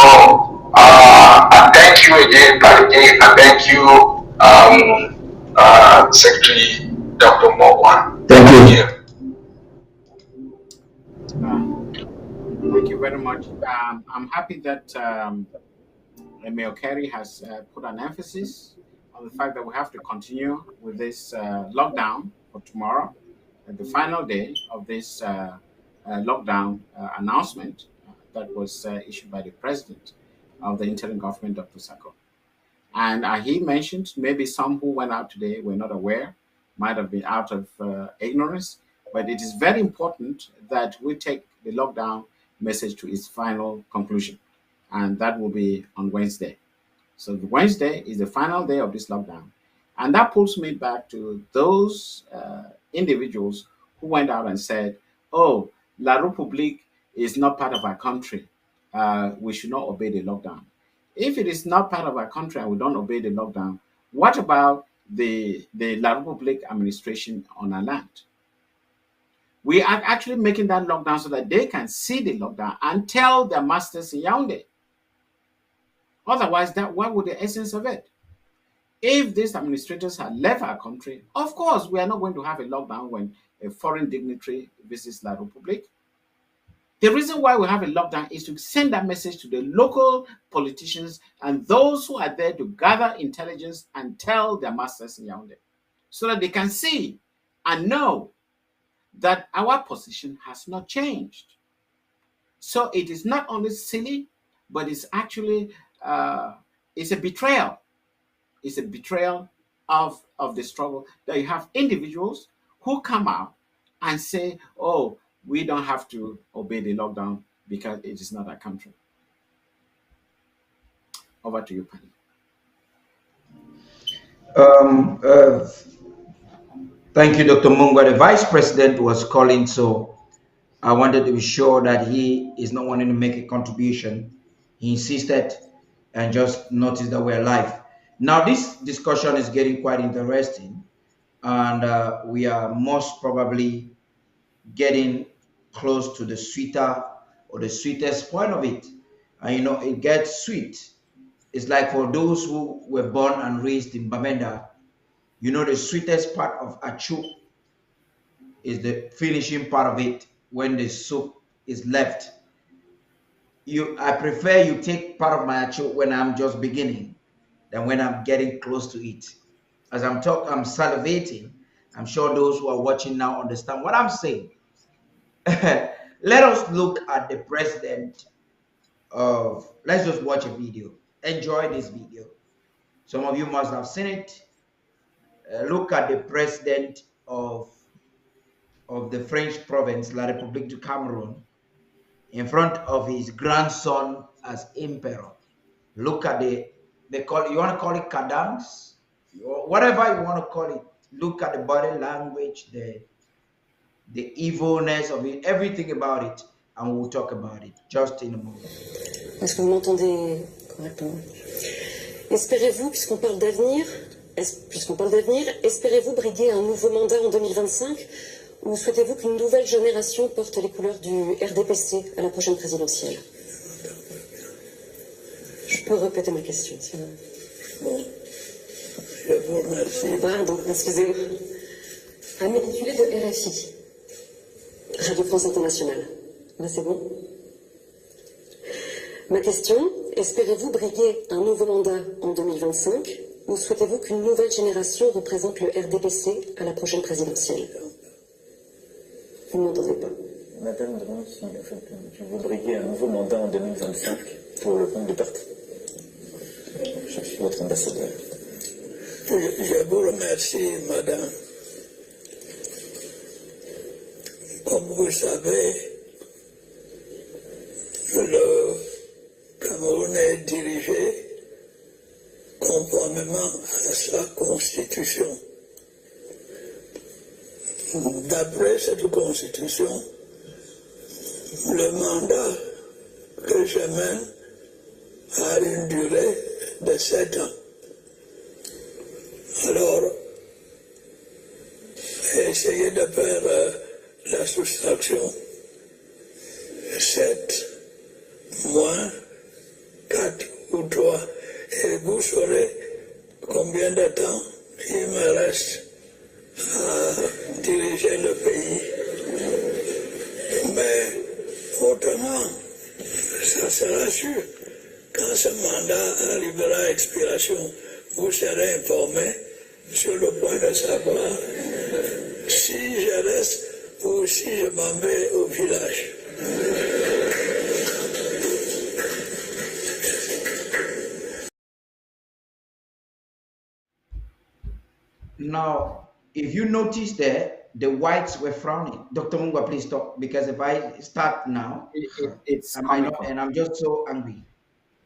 I thank you again, Paddy, and thank you, Secretary Dr. Mungwa. Thank you. Thank you very much. I'm happy that Emil Kerry has put an emphasis on the fact that we have to continue with this lockdown for tomorrow. the final day of this lockdown announcement that was issued by the president of the interim government, Dr. Sako. And he mentioned maybe some who went out today were not aware, might have been out of ignorance, but it is very important that we take the lockdown message to its final conclusion. And that will be on Wednesday. So the Wednesday is the final day of this lockdown. And that pulls me back to those individuals who went out and said, oh, La République is not part of our country. We should not obey the lockdown. If it is not part of our country and we don't obey the lockdown, what about the La République administration on our land? We are actually making that lockdown so that they can see the lockdown and tell their masters in Yaoundé. Otherwise, what would the essence of it? If these administrators had left our country, of course, we are not going to have a lockdown when a foreign dignitary visits La République. The reason why we have a lockdown is to send that message to the local politicians and those who are there to gather intelligence and tell their masters in Yaoundé, so that they can see and know that our position has not changed. So it is not only silly, but it's actually it's a betrayal. It's a betrayal of the struggle that you have individuals who come out and say, oh, we don't have to obey the lockdown because it is not our country. Over to you, Paddy. Thank you, Dr. Mungwa. The Vice President was calling, so I wanted to be sure that he is not wanting to make a contribution. He insisted and just noticed that we're live. Now, this discussion is getting quite interesting, and we are most probably getting close to the sweeter or the sweetest point of it. And you know, it gets sweet. It's like for those who were born and raised in Bamenda, you know, the sweetest part of achu is the finishing part of it when the soup is left. I prefer you take part of my achu when I'm just beginning than when I'm getting close to it. As I'm salivating. I'm sure those who are watching now understand what I'm saying. Let us look at the president of, let's just watch a video. Enjoy this video. Some of you must have seen it. Look at the president of the French province, La République du Cameroon, in front of his grandson as emperor. Look at you want to call it cadence, whatever you want to call it. Look at the body language, the evilness of it, everything about it, and we'll talk about it just in a moment. Est-ce que vous m'entendez correctement? Espérez-vous, puisqu'on parle d'avenir, espérez-vous briguer un nouveau mandat en 2025, ou souhaitez-vous qu'une nouvelle génération porte les couleurs du RDPC à la prochaine présidentielle? Je peux répéter ma question, si vous voulez. Je vous remercie. Pardon, excusez-moi. Amélie Tulé de RFI, Radio France Internationale. Là, c'est bon? Ma question, espérez-vous briguer un nouveau mandat en 2025 ou souhaitez-vous qu'une nouvelle génération représente le RDPC à la prochaine présidentielle? Vous ne m'entendez pas. Madame, je veux briguer un nouveau mandat en 2025 pour le compte du parti. Je suis votre ambassadeur. Je vous remercie, madame. Comme vous savez, le Cameroun est dirigé conformément à sa constitution. D'après cette constitution, le mandat que je mène a une durée de 7 ans. Alors, essayez de faire la soustraction. 7 moins 4 ou 3, et vous saurez combien de temps il me reste à diriger le pays. Mais autrement, ça sera sûr. Quand ce mandat arrivera à expiration, vous serez informé sur le point de savoir si j'ai CRS ou si je m'en vais au village. Now, if you notice there, the whites were frowning. Dr. Mungwa, please stop, because if I start now, It's I might not, comical. and I'm just so angry.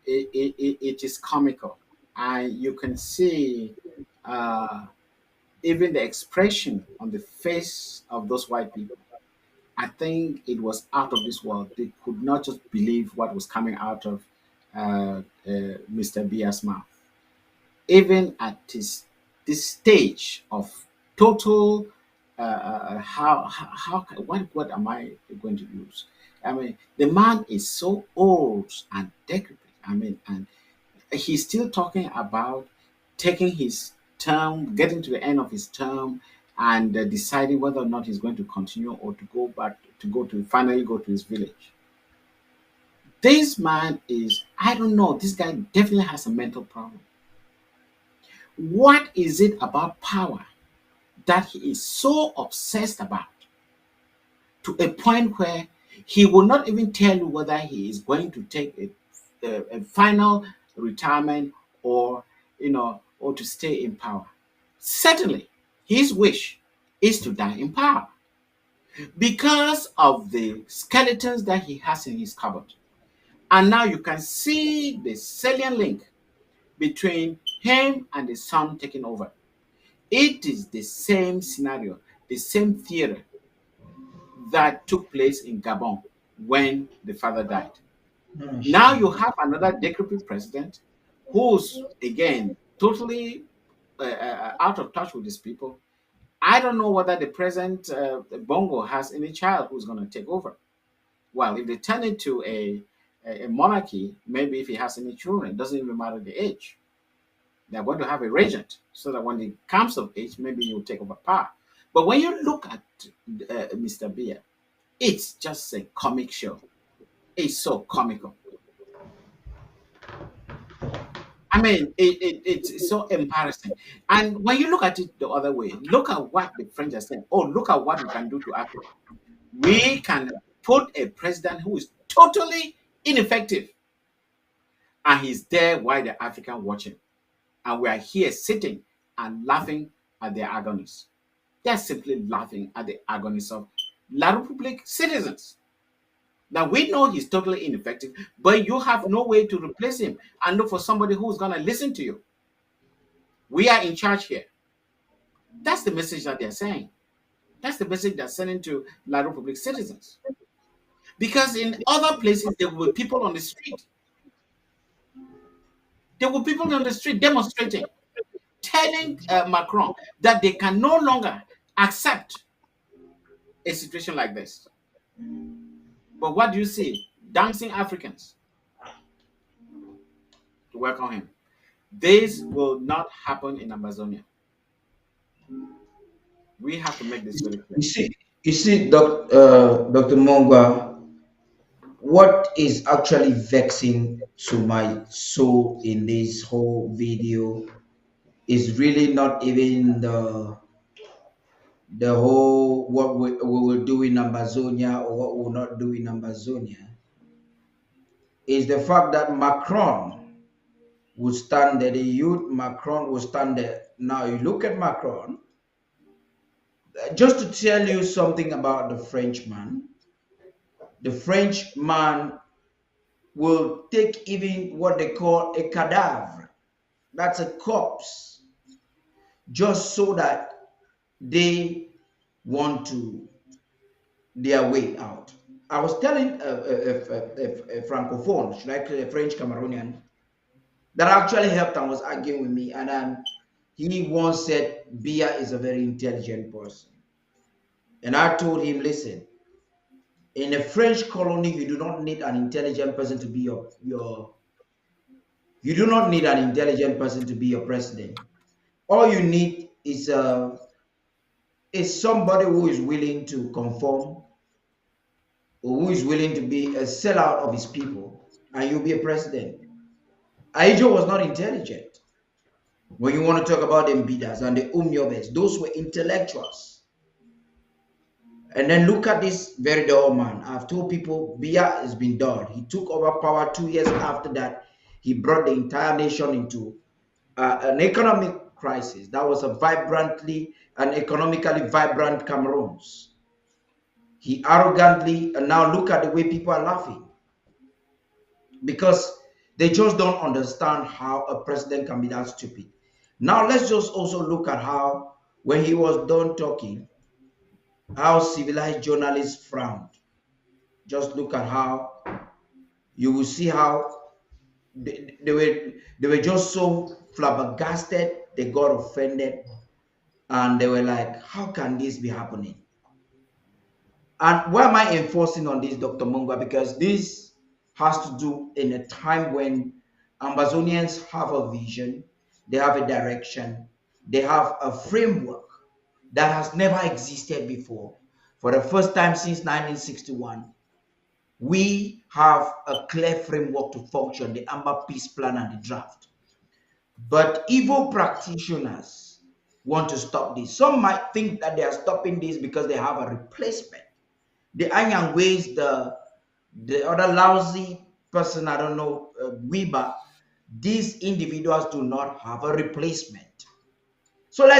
It is comical, and you can see uh, even the expression on the face of those white people. I think it was out of this world. They could not just believe what was coming out of Mr. Bia's mouth. Even at this stage of total, what am I going to use? I mean, the man is so old and decrepit. I mean, and he's still talking about taking his term, getting to the end of his term, and deciding whether or not he's going to continue or to go back to finally go to his village. This man is, I don't know, this guy definitely has a mental problem. What is it about power that he is so obsessed about to a point where he will not even tell you whether he is going to take a final retirement, or or to stay in power? Certainly, his wish is to die in power because of the skeletons that he has in his cupboard. And now you can see the salient link between him and the son taking over. It is the same scenario, the same theory that took place in Gabon when the father died. Now you have another decrepit president who's, again, totally out of touch with his people. I don't know whether the present Bongo has any child who's going to take over. Well, if they turn it to a monarchy, maybe if he has any children, it doesn't even matter the age. They're going to have a regent so that when he comes of age, maybe he'll take over power. But when you look at Mr. Bia, it's just a comic show. It's so comical. I mean, it's so embarrassing. And when you look at it the other way, look at what the French are saying. Oh, look at what we can do to Africa. We can put a president who is totally ineffective, and he's there while the African watching. And we are here sitting and laughing at their agonies. They're simply laughing at the agonies of La Republique citizens. Now we know he's totally ineffective, but you have no way to replace him and look for somebody who's going to listen to you. We are in charge here. That's the message that they're saying. That's the message they're sending to La Republique citizens. Because in other places, there were people on the street. There were people on the street demonstrating, telling Macron that they can no longer accept a situation like this. But what do you see? Dancing Africans to welcome him. This will not happen in Amazonia. We have to make this very clear. You see, Dr. Mungwa, what is actually vexing to my soul in this whole video is really not even the whole what we will do in Amazonia or what we will not do in Amazonia. Is the fact that Macron would stand there, the youth Macron will stand there. Now you look at Macron, just to tell you something about the Frenchman will take even what they call a cadaver, that's a corpse, just so that they want to their way out. I was telling a francophone, should I call a French Cameroonian, that actually helped and was arguing with me, and he once said Bia is a very intelligent person, and I told him, listen, in a French colony, you do not need an intelligent person to be your you do not need an intelligent person to be your president. All you need is somebody who is willing to conform, or who is willing to be a sellout of his people, and you'll be a president. Aijo was not intelligent. When you want to talk about the Mbidas and the Umyobes, those were intellectuals. And then look at this very dull man. I've told people Biya has been dull. He took over power 2 years after that. He brought the entire nation into an economic crisis. That was a vibrantly and economically vibrant Cameroons. He arrogantly, and now look at the way people are laughing because they just don't understand how a president can be that stupid. Now let's just also look at how, when he was done talking, how civilized journalists frowned. Just look at how you will see how they were just so flabbergasted, they got offended, and they were like, how can this be happening? And why am I enforcing on this, Dr. Mungwa? Because this has to do in a time when Ambazonians have a vision, they have a direction, they have a framework that has never existed before. For the first time since 1961, we have a clear framework to function, the Amber Peace Plan and the draft. But evil practitioners want to stop this. Some might think that they are stopping this because they have a replacement. The Anyang Ways, the other lousy person, I don't know, Weber, these individuals do not have a replacement. So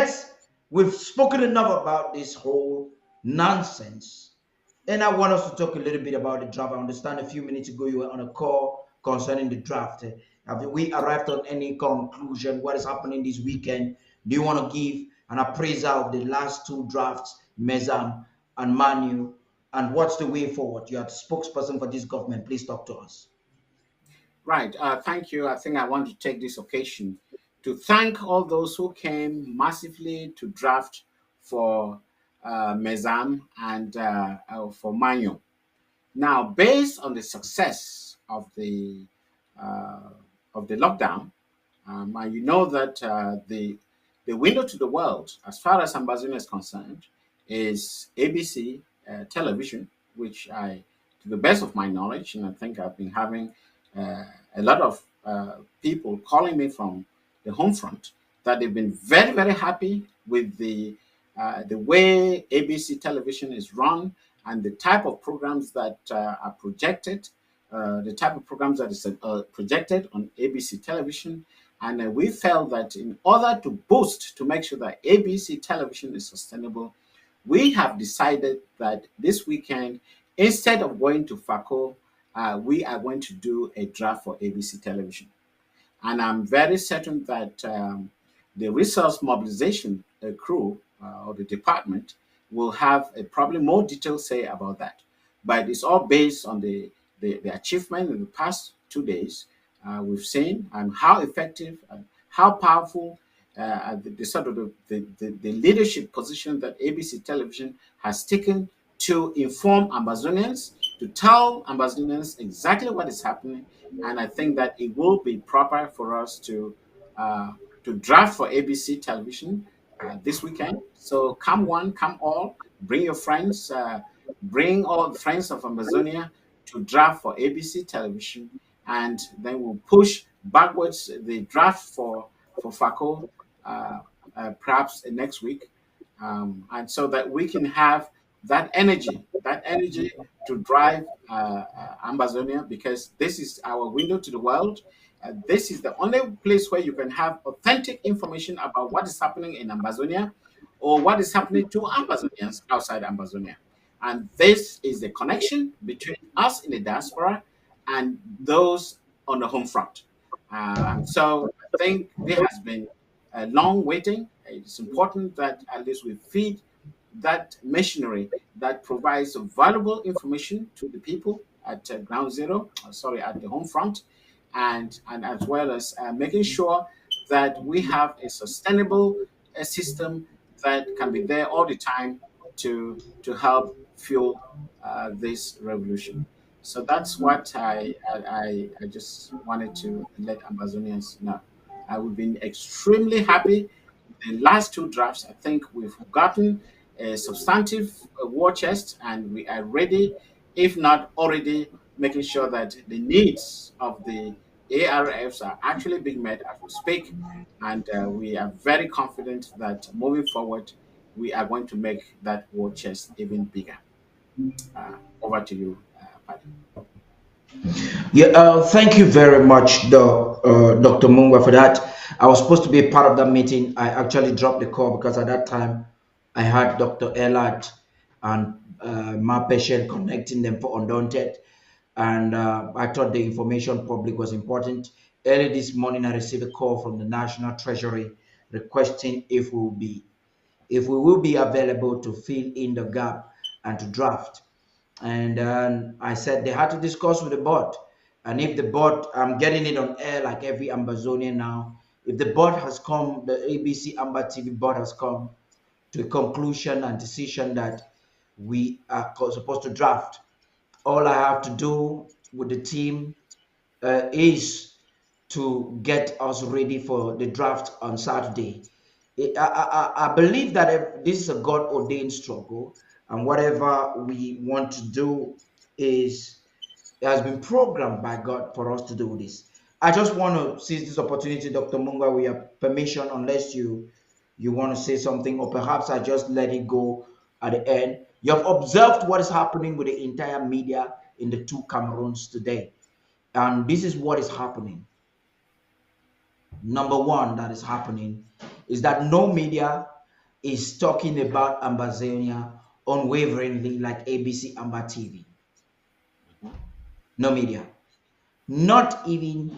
we've spoken enough about this whole nonsense. And I want us to talk a little bit about the draft. I understand a few minutes ago you were on a call concerning the draft. Have we arrived on any conclusion? What is happening this weekend? Do you want to give an appraisal of the last two drafts, Mezam and Manu? And what's the way forward? You are the spokesperson for this government. Please talk to us. Right. Thank you. I think I want to take this occasion to thank all those who came massively to draft for Mezam and for Manu. Now, based on the success of the lockdown, and you know that the window to the world, as far as Ambazonia is concerned, is ABC television, which to the best of my knowledge, and I think I've been having a lot of people calling me from the home front, that they've been very, very happy with the way ABC television is run and the type of programs that are projected, the type of programs that is projected on ABC television. And we felt that in order to boost, to make sure that ABC television is sustainable, we have decided that this weekend, instead of going to FACO, we are going to do a draft for ABC television. And I'm very certain that the resource mobilization crew or the department will have a probably more detailed say about that. But it's all based on the achievement in the past 2 days we've seen, and how effective and how powerful the sort of the leadership position that ABC television has taken to inform Ambazonians, to tell Ambazonians exactly what is happening. And I think that it will be proper for us to draft for ABC television this weekend. So come one, come all, bring your friends, bring all the friends of Amazonia to draft for ABC television, and then we'll push backwards the draft for FACO perhaps next week, and so that we can have that energy to drive Amazonia, because this is our window to the world. This is the only place where you can have authentic information about what is happening in Amazonia or what is happening to Amazonians outside Amazonia. And this is the connection between us in the diaspora and those on the home front. So I think there has been a long waiting. It's important that at least we feed that machinery that provides valuable information to the people at ground zero, at the home front, and as well as making sure that we have a sustainable system that can be there all the time to help fuel this revolution. So that's what I just wanted to let Ambazonians know. We've been extremely happy. The last two drafts, I think we've gotten a substantive war chest, and we are ready, if not already, making sure that the needs of the ARFs are actually being met as we speak. And we are very confident that moving forward, we are going to make that war chest even bigger. Over to you, Paddy. Yeah, thank you very much, Dr. Mungwa, for that. I was supposed to be a part of that meeting. I actually dropped the call because at that time I had Dr. Elad and my patient connecting them for Undaunted. And I thought the information public was important. Early this morning, I received a call from the National Treasury requesting if we will be available to fill in the gap and to draft. And I said they had to discuss with the board. And if the board, I'm getting it on air like every Ambazonian now, if the board has come, the ABC Amba TV board has come to a conclusion and decision that we are supposed to draft, all I have to do with the team is to get us ready for the draft on Saturday. I believe that if this is a God ordained struggle, and whatever we want to do is it has been programmed by God for us to do this. I just want to seize this opportunity, Dr. Munga, with your permission, unless you want to say something, or perhaps I just let it go at the end. You have observed what is happening with the entire media in the two Cameroons today. And this is what is happening. Number one that is happening is that no media is talking about Ambazonia unwaveringly like ABC Amba TV. No media. Not even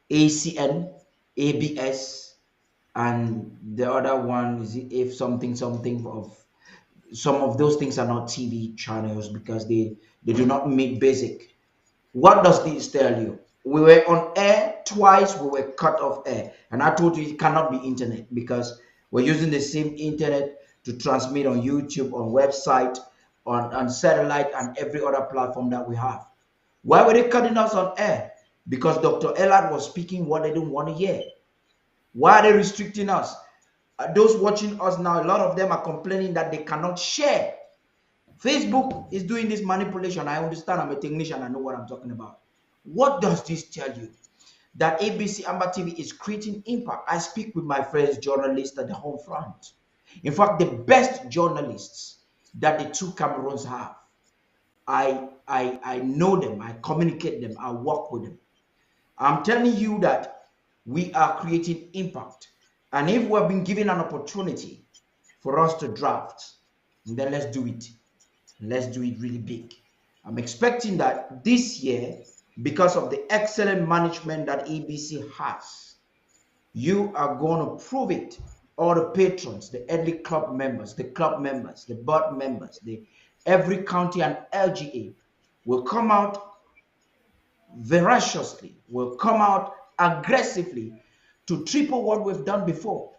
ACN, ABS, and the other one is if something of some of those things are not TV channels because they do not meet basic. What does this tell you? We were on air twice, we were cut off air. And I told you it cannot be internet because we're using the same internet to transmit on YouTube, on website, on satellite, and every other platform that we have. Why were they cutting us on air? Because Dr. Elad was speaking what they didn't want to hear. Why are they restricting us? Those watching us now, a lot of them are complaining that they cannot share. Facebook is doing this manipulation. I understand. I'm a technician. I know what I'm talking about. What does this tell you? That ABC Amba TV is creating impact. I speak with my friends, journalists at the home front. In fact, the best journalists that the two Cameroons have, I know them. I communicate them. I work with them. I'm telling you that we are creating impact. And if we have been given an opportunity for us to draft, then let's do it. Let's do it really big. I'm expecting that this year, because of the excellent management that ABC has, you are going to prove it. All the patrons, the early club members, the board members, every county and LGA will come out voraciously, will come out aggressively to triple what we've done before.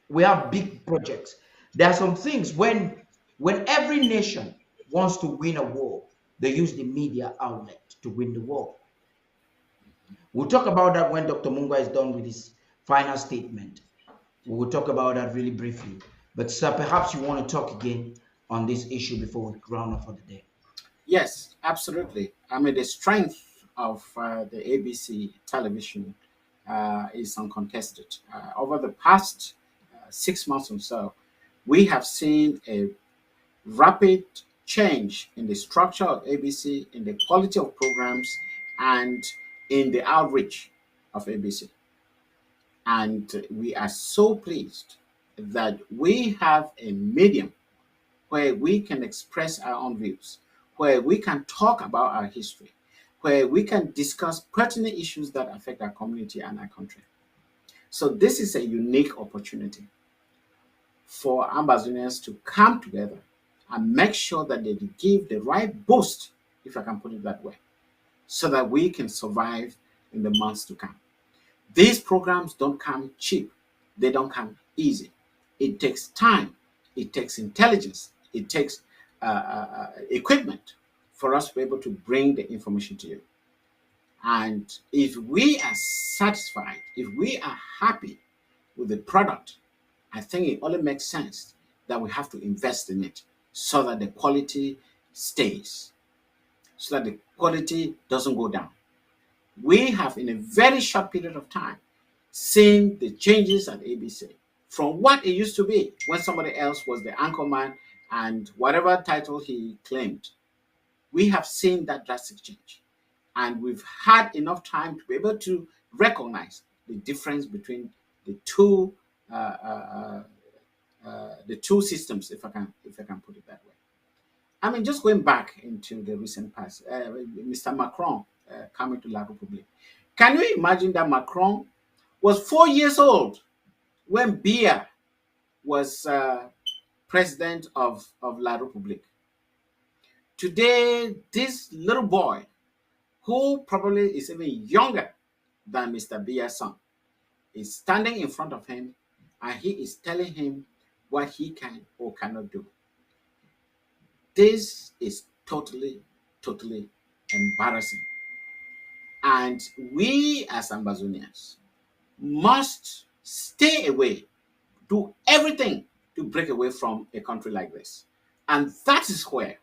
We have big projects. There are some things when every nation wants to win a war, they use the media outlet to win the war. We'll talk about that when Dr. Mungwa is done with his final statement. We will talk about that really briefly. But sir, perhaps you want to talk again on this issue before we round up for the day. Yes, absolutely. I mean, the strength of the ABC television is uncontested. Over the past 6 months or so, we have seen a rapid change in the structure of ABC, in the quality of programs, and in the outreach of ABC. And we are so pleased that we have a medium where we can express our own views, where we can talk about our history, where we can discuss pertinent issues that affect our community and our country. So this is a unique opportunity for Ambazonians to come together and make sure that they give the right boost, if I can put it that way, so that we can survive in the months to come. These programs don't come cheap. They don't come easy. It takes time. It takes intelligence. It takes equipment for us to be able to bring the information to you. And if we are satisfied, if we are happy with the product, I think it only makes sense that we have to invest in it so that the quality stays, so that the quality doesn't go down. We have, in a very short period of time, seen the changes at ABC from what it used to be when somebody else was the anchorman and whatever title he claimed. We have seen that drastic change. And we've had enough time to be able to recognize the difference between the two systems, if I can put it that way. I mean, just going back into the recent past, Mr. Macron coming to La République. Can you imagine that Macron was 4 years old when Biya was president of La République? Today, this little boy, who probably is even younger than Mr. Biya's son, is standing in front of him and he is telling him what he can or cannot do. This is totally embarrassing. And we as Ambazonians must stay away, do everything to break away from a country like this. And that is where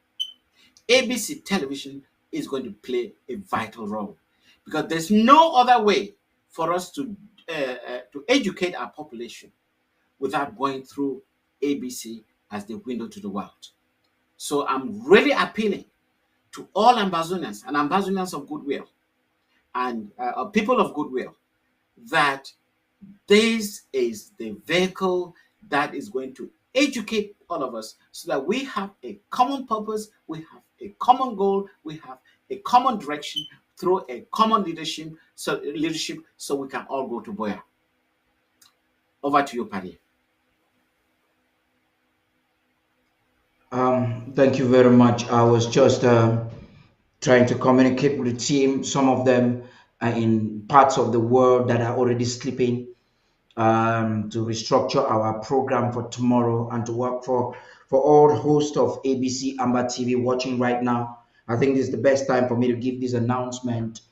ABC television is going to play a vital role, because there's no other way for us to educate our population without going through ABC as the window to the world. So I'm really appealing to all Ambazonians and Ambazonians of goodwill and people of goodwill that this is the vehicle that is going to educate all of us so that we have a common purpose, we have a common goal, we have a common direction through a common leadership so we can all go to Boya. Over to you, Paddy. Thank you very much. I was just trying to communicate with the team. Some of them are in parts of the world that are already sleeping, to restructure our program for tomorrow and to work for all hosts of ABC Amber TV watching right now. I think this is the best time for me to give this announcement.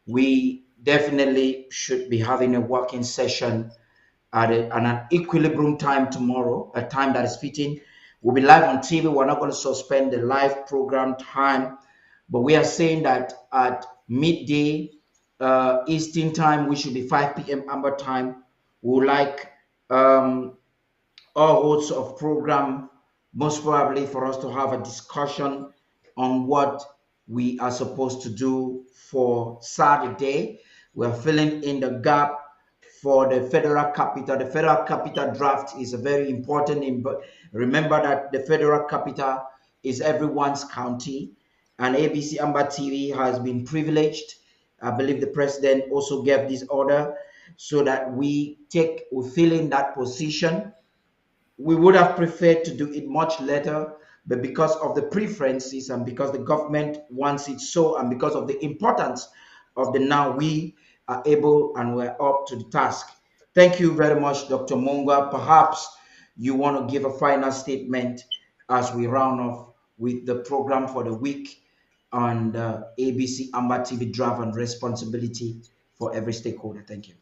We definitely should be having a working session at an equilibrium time tomorrow, a time that is fitting. We'll be live on TV. We're not going to suspend the live program time, but we are saying that at midday Eastern time, we should be 5 p.m. Amber time. We would like all hosts of program, most probably for us to have a discussion on what we are supposed to do for Saturday. We're filling in the gap for the federal capital. The federal capital draft is a very important, but remember that the federal capital is everyone's county, and ABC Amber TV has been privileged. I believe the president also gave this order so that we fill in that position. We would have preferred to do it much later, but because of the preferences and because the government wants it so, and because of the importance of the now, we are able and we're up to the task. Thank you very much, Dr. Mungwa. Perhaps you want to give a final statement as we round off with the program for the week on the ABC Amber TV draft and responsibility for every stakeholder. Thank you.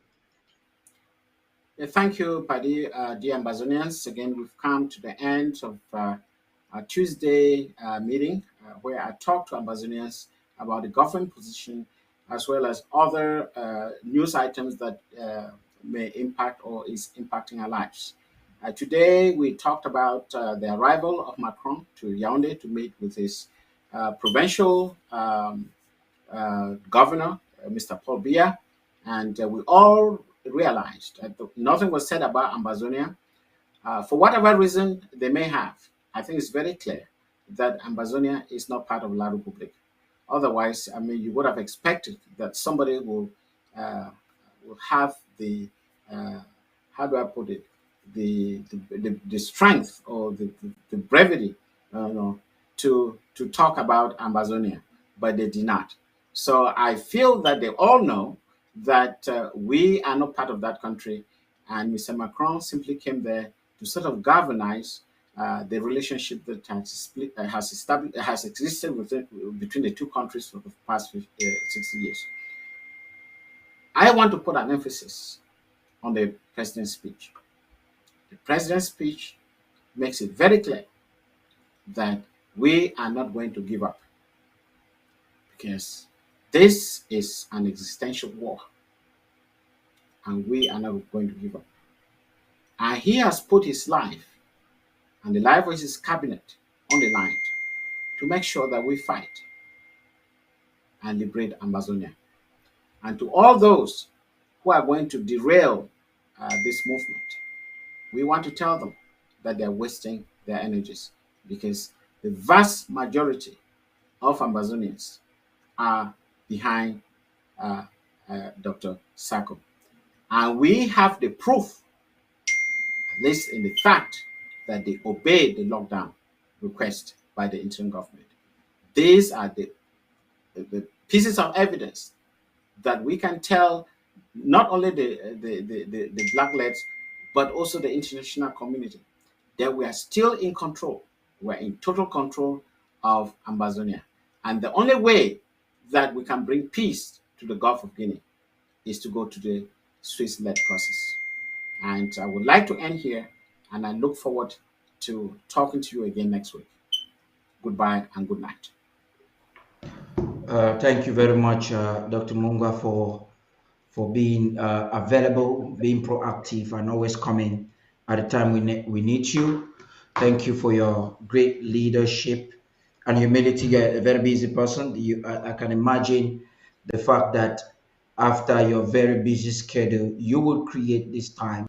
Thank you, Paddy. Dear Ambazonians, again, we've come to the end of our Tuesday meeting where I talked to Ambazonians about the government position as well as other news items that may impact or is impacting our lives. Today, we talked about the arrival of Macron to Yaoundé to meet with his provincial governor, Mr. Paul Biya, and we all realized that nothing was said about Ambazonia. For whatever reason they may have, I think it's very clear that Ambazonia is not part of La République. Otherwise, I mean, you would have expected that somebody will have the, how do I put it, the strength or the brevity to talk about Ambazonia, but they did not. So I feel that they all know that we are not part of that country, and Mr. Macron simply came there to sort of galvanize the relationship that has existed between the two countries for the past 60 years. I want to put an emphasis on the president's speech. The president's speech makes it very clear that we are not going to give up, because this is an existential war, and we are not going to give up. And he has put his life and the life of his cabinet on the line to make sure that we fight and liberate Amazonia. And to all those who are going to derail this movement, we want to tell them that they're wasting their energies, because the vast majority of Amazonians are behind Dr. Sako. And we have the proof, at least in the fact that they obeyed the lockdown request by the interim government. These are the pieces of evidence that we can tell not only the blacklegs, but also the international community that we are still in control. We're in total control of Amazonia. And the only way that we can bring peace to the Gulf of Guinea is to go to the Swiss-led process. And I would like to end here, and I look forward to talking to you again next week. Goodbye and good night. Thank you very much, Dr. Mungwa, for being available, being proactive, and always coming at the time we need you. Thank you for your great leadership and humility. You're a very busy person. I can imagine the fact that after your very busy schedule, you will create this time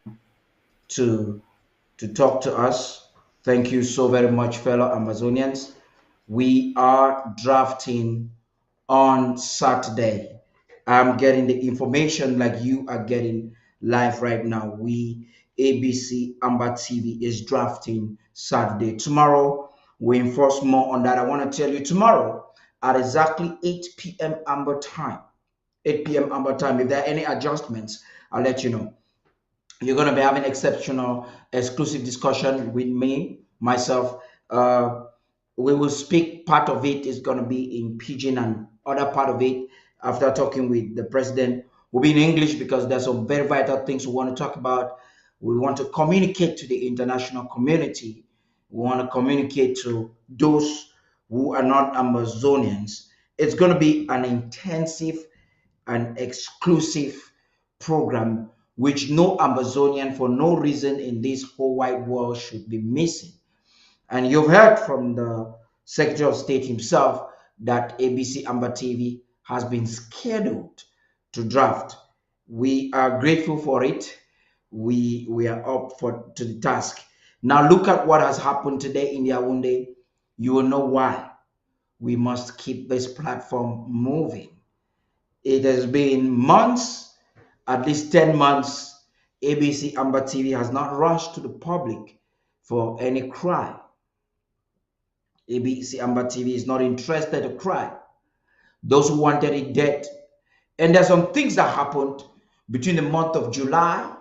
to talk to us. Thank you so very much, fellow Amazonians. We are drafting on Saturday. I'm getting the information like you are getting live right now. ABC Amber TV is drafting Saturday. Tomorrow, we enforce more on that. I want to tell you tomorrow at exactly 8 p.m. Amber time. 8 p.m. Amber time. If there are any adjustments, I'll let you know. You're going to be having exclusive discussion with me, myself. We will speak. Part of it is going to be in Pidgin, and other part of it, after talking with the president, will be in English, because there's some very vital things we want to talk about. We want to communicate to the international community. We want to communicate to those who are not Amazonians. It's going to be an intensive and exclusive program which no Amazonian for no reason in this whole wide world should be missing. And you've heard from the Secretary of State himself that ABC Amber TV has been scheduled to draft. We are grateful for it. We are up to the task. Now look at what has happened today in Yaoundé. You will know why we must keep this platform moving. It has been months, at least 10 months, ABC Amber TV has not rushed to the public for any cry. ABC Amber TV is not interested to cry. Those who wanted it dead. And there's some things that happened between the month of July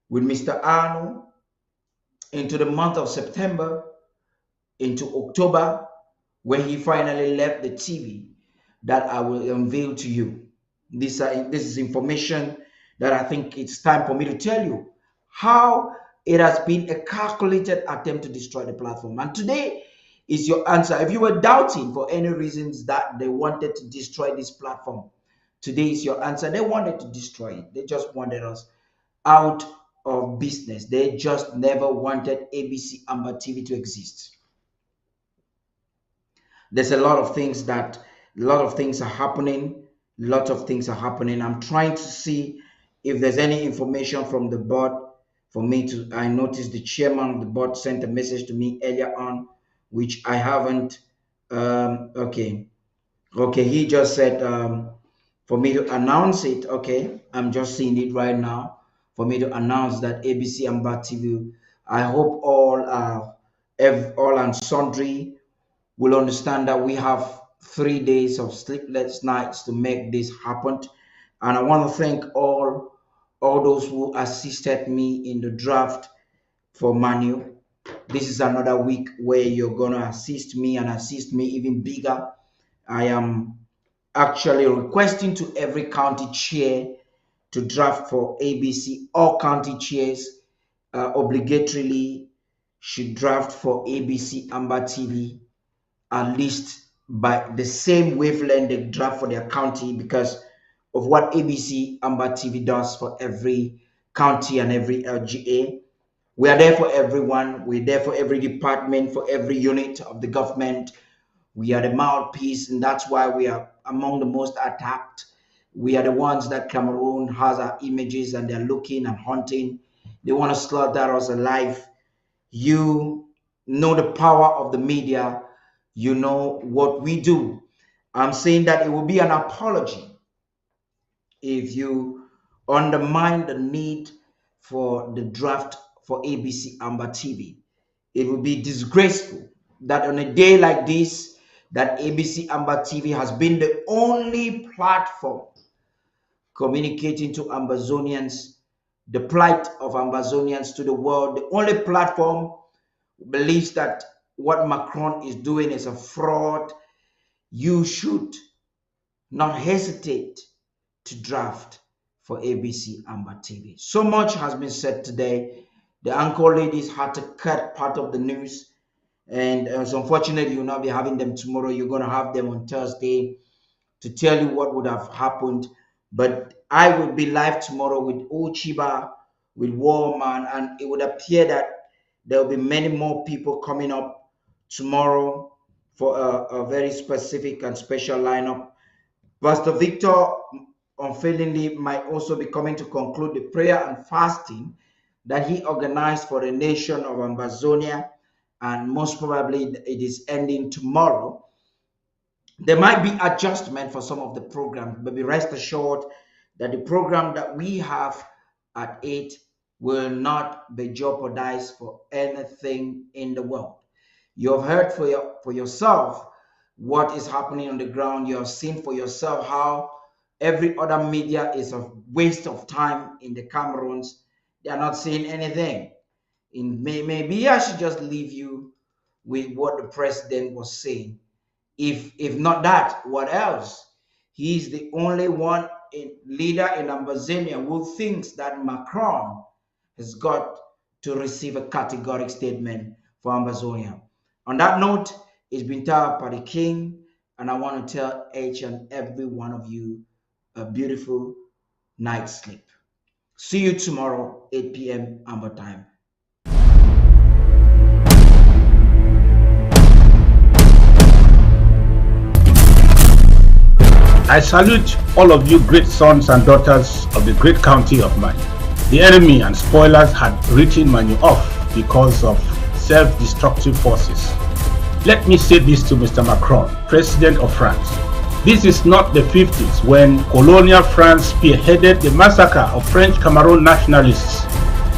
with Mr. Arnold into the month of September, into October, when he finally left the TV, that I will unveil to you. This is information that I think it's time for me to tell you how it has been a calculated attempt to destroy the platform. And today is your answer. If you were doubting for any reasons that they wanted to destroy this platform, today is your answer. They wanted to destroy it. They just wanted us out of business. They just never wanted ABC Amber TV to exist. There's a lot of things are happening. I'm trying to see if there's any information from the board for me to. I noticed the chairman of the board sent a message to me earlier on, which I haven't. Okay, he just said for me to announce it. Okay, I'm just seeing it right now. For me to announce that ABC Amber TV. I hope all and sundry will understand that we have 3 days of sleepless nights to make this happen. And I want to thank all those who assisted me in the draft for Manu. This is another week where you're going to assist me and assist me even bigger. I am actually requesting to every county chair to draft for ABC. All county chairs obligatorily should draft for ABC Amber TV, at least by the same wavelength they draft for their county, because of what ABC Amber TV does for every county and every LGA. We are there for everyone. We're there for every department, for every unit of the government. We are the mouthpiece, and that's why we are among the most attacked. We are the ones that Cameroon has our images and they're looking and hunting. They want to slaughter us alive. You know the power of the media. You know what we do. I'm saying that it will be an apology if you undermine the need for the draft for ABC Amber TV. It will be disgraceful that on a day like this, that ABC Amber TV has been the only platform communicating to Ambazonians, the plight of Ambazonians to the world. The only platform believes that what Macron is doing is a fraud. You should not hesitate to draft for ABC Amber TV. So much has been said today. The anchor ladies had to cut part of the news, and so unfortunately you'll not be having them tomorrow. You're going to have them on Thursday to tell you what would have happened. But I will be live tomorrow with Ochiba, with Warman, and it would appear that there will be many more people coming up tomorrow for a very specific and special lineup. Pastor Victor unfailingly might also be coming to conclude the prayer and fasting that he organized for the nation of Ambazonia, and most probably it is ending tomorrow. There might be adjustment for some of the programs, but be rest assured that the program that we have at 8 will not be jeopardized for anything in the world. You have heard for yourself what is happening on the ground. You have seen for yourself how every other media is a waste of time in the Cameroons. They are not saying anything. Maybe I should just leave you with what the president was saying. If not that, what else? He's the only one leader in Ambazonia who thinks that Macron has got to receive a categoric statement for Ambazonia. On that note, it's been Tarh Paddy King, and I want to tell each and every one of you a beautiful night's sleep. See you tomorrow, 8 p.m. Amber time. I salute all of you great sons and daughters of the great county of mine. The enemy and spoilers had written Manu off because of self-destructive forces. Let me say this to Mr. Macron, President of France. This is not the 50s when colonial France spearheaded the massacre of French Cameroon nationalists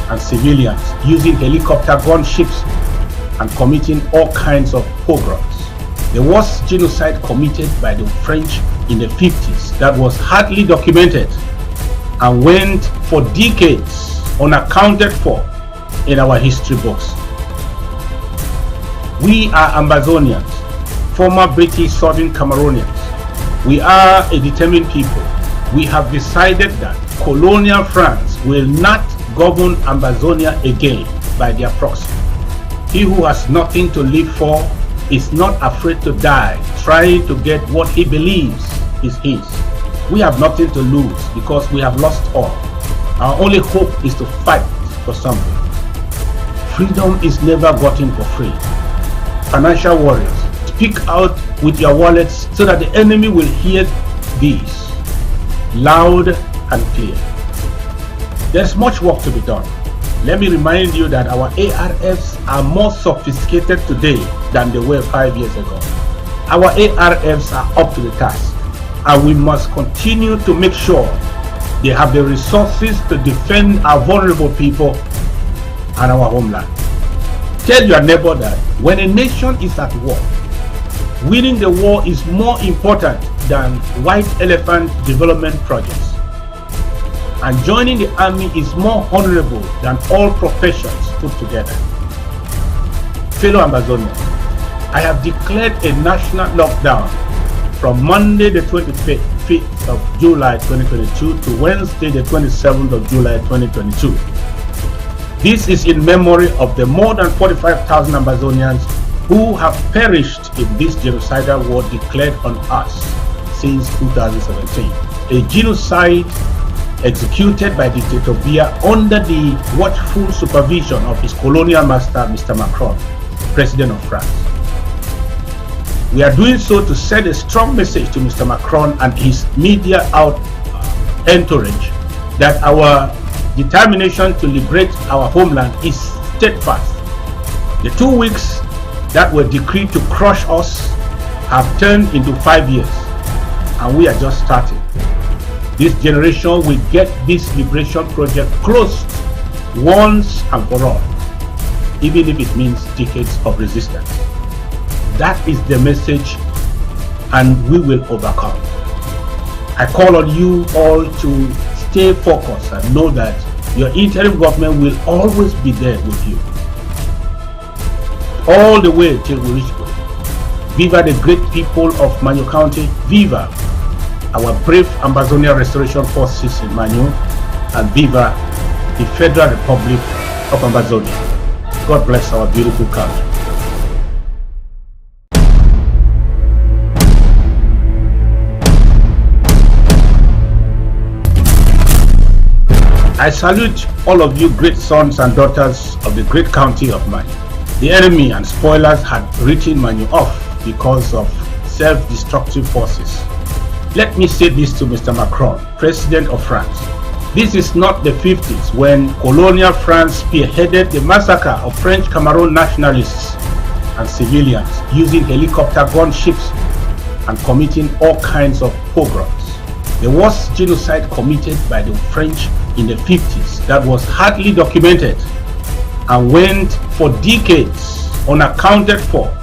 and civilians using helicopter gunships and committing all kinds of pogroms. The worst genocide committed by the French in the 50s that was hardly documented and went for decades unaccounted for in our history books. We are Ambazonians, former British Southern Cameroonians. We are a determined people. We have decided that colonial France will not govern Ambazonia again by their proxy. He who has nothing to live for is not afraid to die trying to get what he believes is his. We have nothing to lose because we have lost all. Our only hope is to fight for something. Freedom is never gotten for free. Financial warriors, speak out with your wallets so that the enemy will hear these loud and clear. There's much work to be done. Let me remind you that our ARFs are more sophisticated today than they were 5 years ago. Our ARFs are up to the task, and we must continue to make sure they have the resources to defend our vulnerable people and our homeland. Tell your neighbor that when a nation is at war, winning the war is more important than white elephant development projects. And joining the army is more honorable than all professions put together. Fellow Ambazonians, I have declared a national lockdown from Monday the 25th of July 2022 to Wednesday the 27th of July 2022. This is in memory of the more than 45,000 Ambazonians who have perished in this genocidal war declared on us since 2017. A genocide executed by dictator Biya under the watchful supervision of his colonial master, Mr. Macron, President of France. We are doing so to send a strong message to Mr. Macron and his media entourage that our determination to liberate our homeland is steadfast. The 2 weeks that were decreed to crush us have turned into 5 years, and we are just starting. This generation will get this liberation project closed once and for all, even if it means decades of resistance. That is the message, and we will overcome. I call on you all to stay focused and know that your interim government will always be there with you, all the way till we reach goal. Viva the great people of Manyu County. Viva our brave Ambazonian Restoration Forces in Manyu, and viva the Federal Republic of Ambazonia. God bless our beautiful country. I salute all of you great sons and daughters of the great county of Manyu. The enemy and spoilers had written Manyu off because of self-destructive forces. Let me say this to Mr. Macron, President of France. This is not the 50s when colonial France spearheaded the massacre of French Cameroon nationalists and civilians using helicopter gunships and committing all kinds of pogroms. The worst genocide committed by the French in the 50s that was hardly documented and went for decades unaccounted for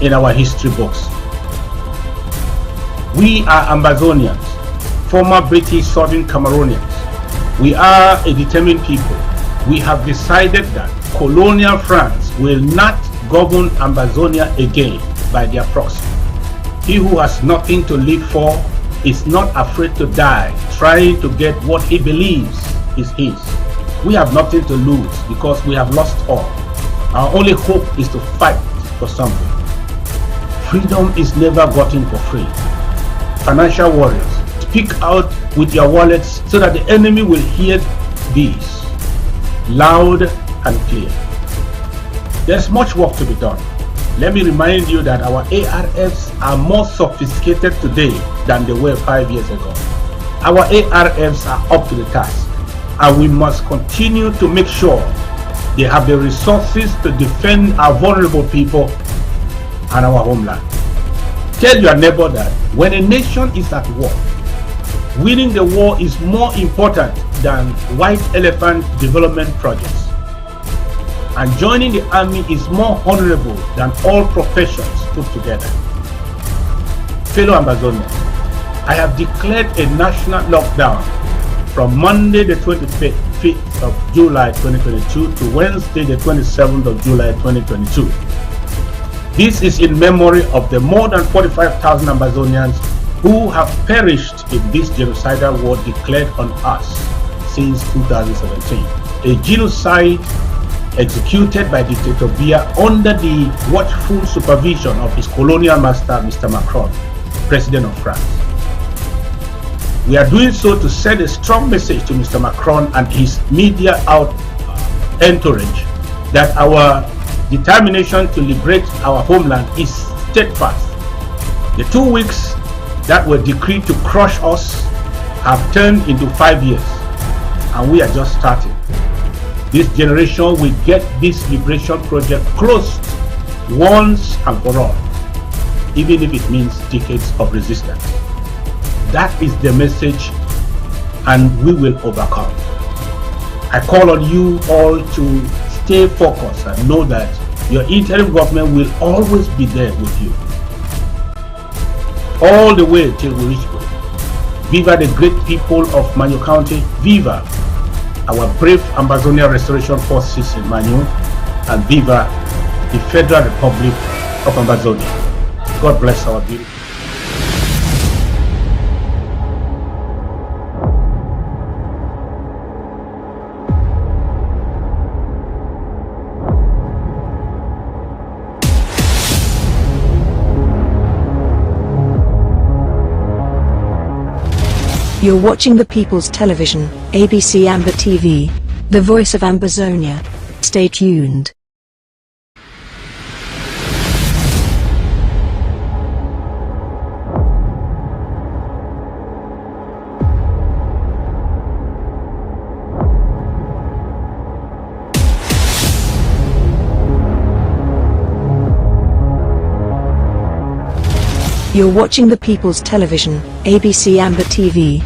in our history books. We are Ambazonians, former British Southern Cameroonians. We are a determined people. We have decided that colonial France will not govern Ambazonia again by their proxy. He who has nothing to live for is not afraid to die trying to get what he believes is his. We have nothing to lose because we have lost all. Our only hope is to fight for something. Freedom is never gotten for free. Financial warriors, speak out with your wallets so that the enemy will hear these loud and clear. There's much work to be done. Let me remind you that our ARFs are more sophisticated today than they were 5 years ago. Our ARFs are up to the task, and we must continue to make sure they have the resources to defend our vulnerable people and our homeland. Tell your neighbor that when a nation is at war, winning the war is more important than white elephant development projects. And joining the army is more honorable than all professions put together. Fellow Ambazonians, I have declared a national lockdown from Monday the 25th of July 2022 to Wednesday the 27th of July 2022. This is in memory of the more than 45,000 Ambazonians who have perished in this genocidal war declared on us since 2017. A genocide executed by dictator Biya under the watchful supervision of his colonial master, Mr. Macron, President of France. We are doing so to send a strong message to Mr. Macron and his media entourage that our determination to liberate our homeland is steadfast. The 2 weeks that were decreed to crush us have turned into 5 years, and we are just starting. This generation will get this liberation project closed once and for all, even if it means decades of resistance. That is the message, and we will overcome. I call on you all to stay focused and know that your interim government will always be there with you, all the way till we reach goal. Viva the great people of Manyu County. Viva our brave Ambazonian Restoration Forces in Manyu, and viva the Federal Republic of Ambazonia. God bless our beautiful. You're watching the People's Television, ABC Amber TV, the voice of Ambazonia. Stay tuned. You're watching the People's Television, ABC Amber TV,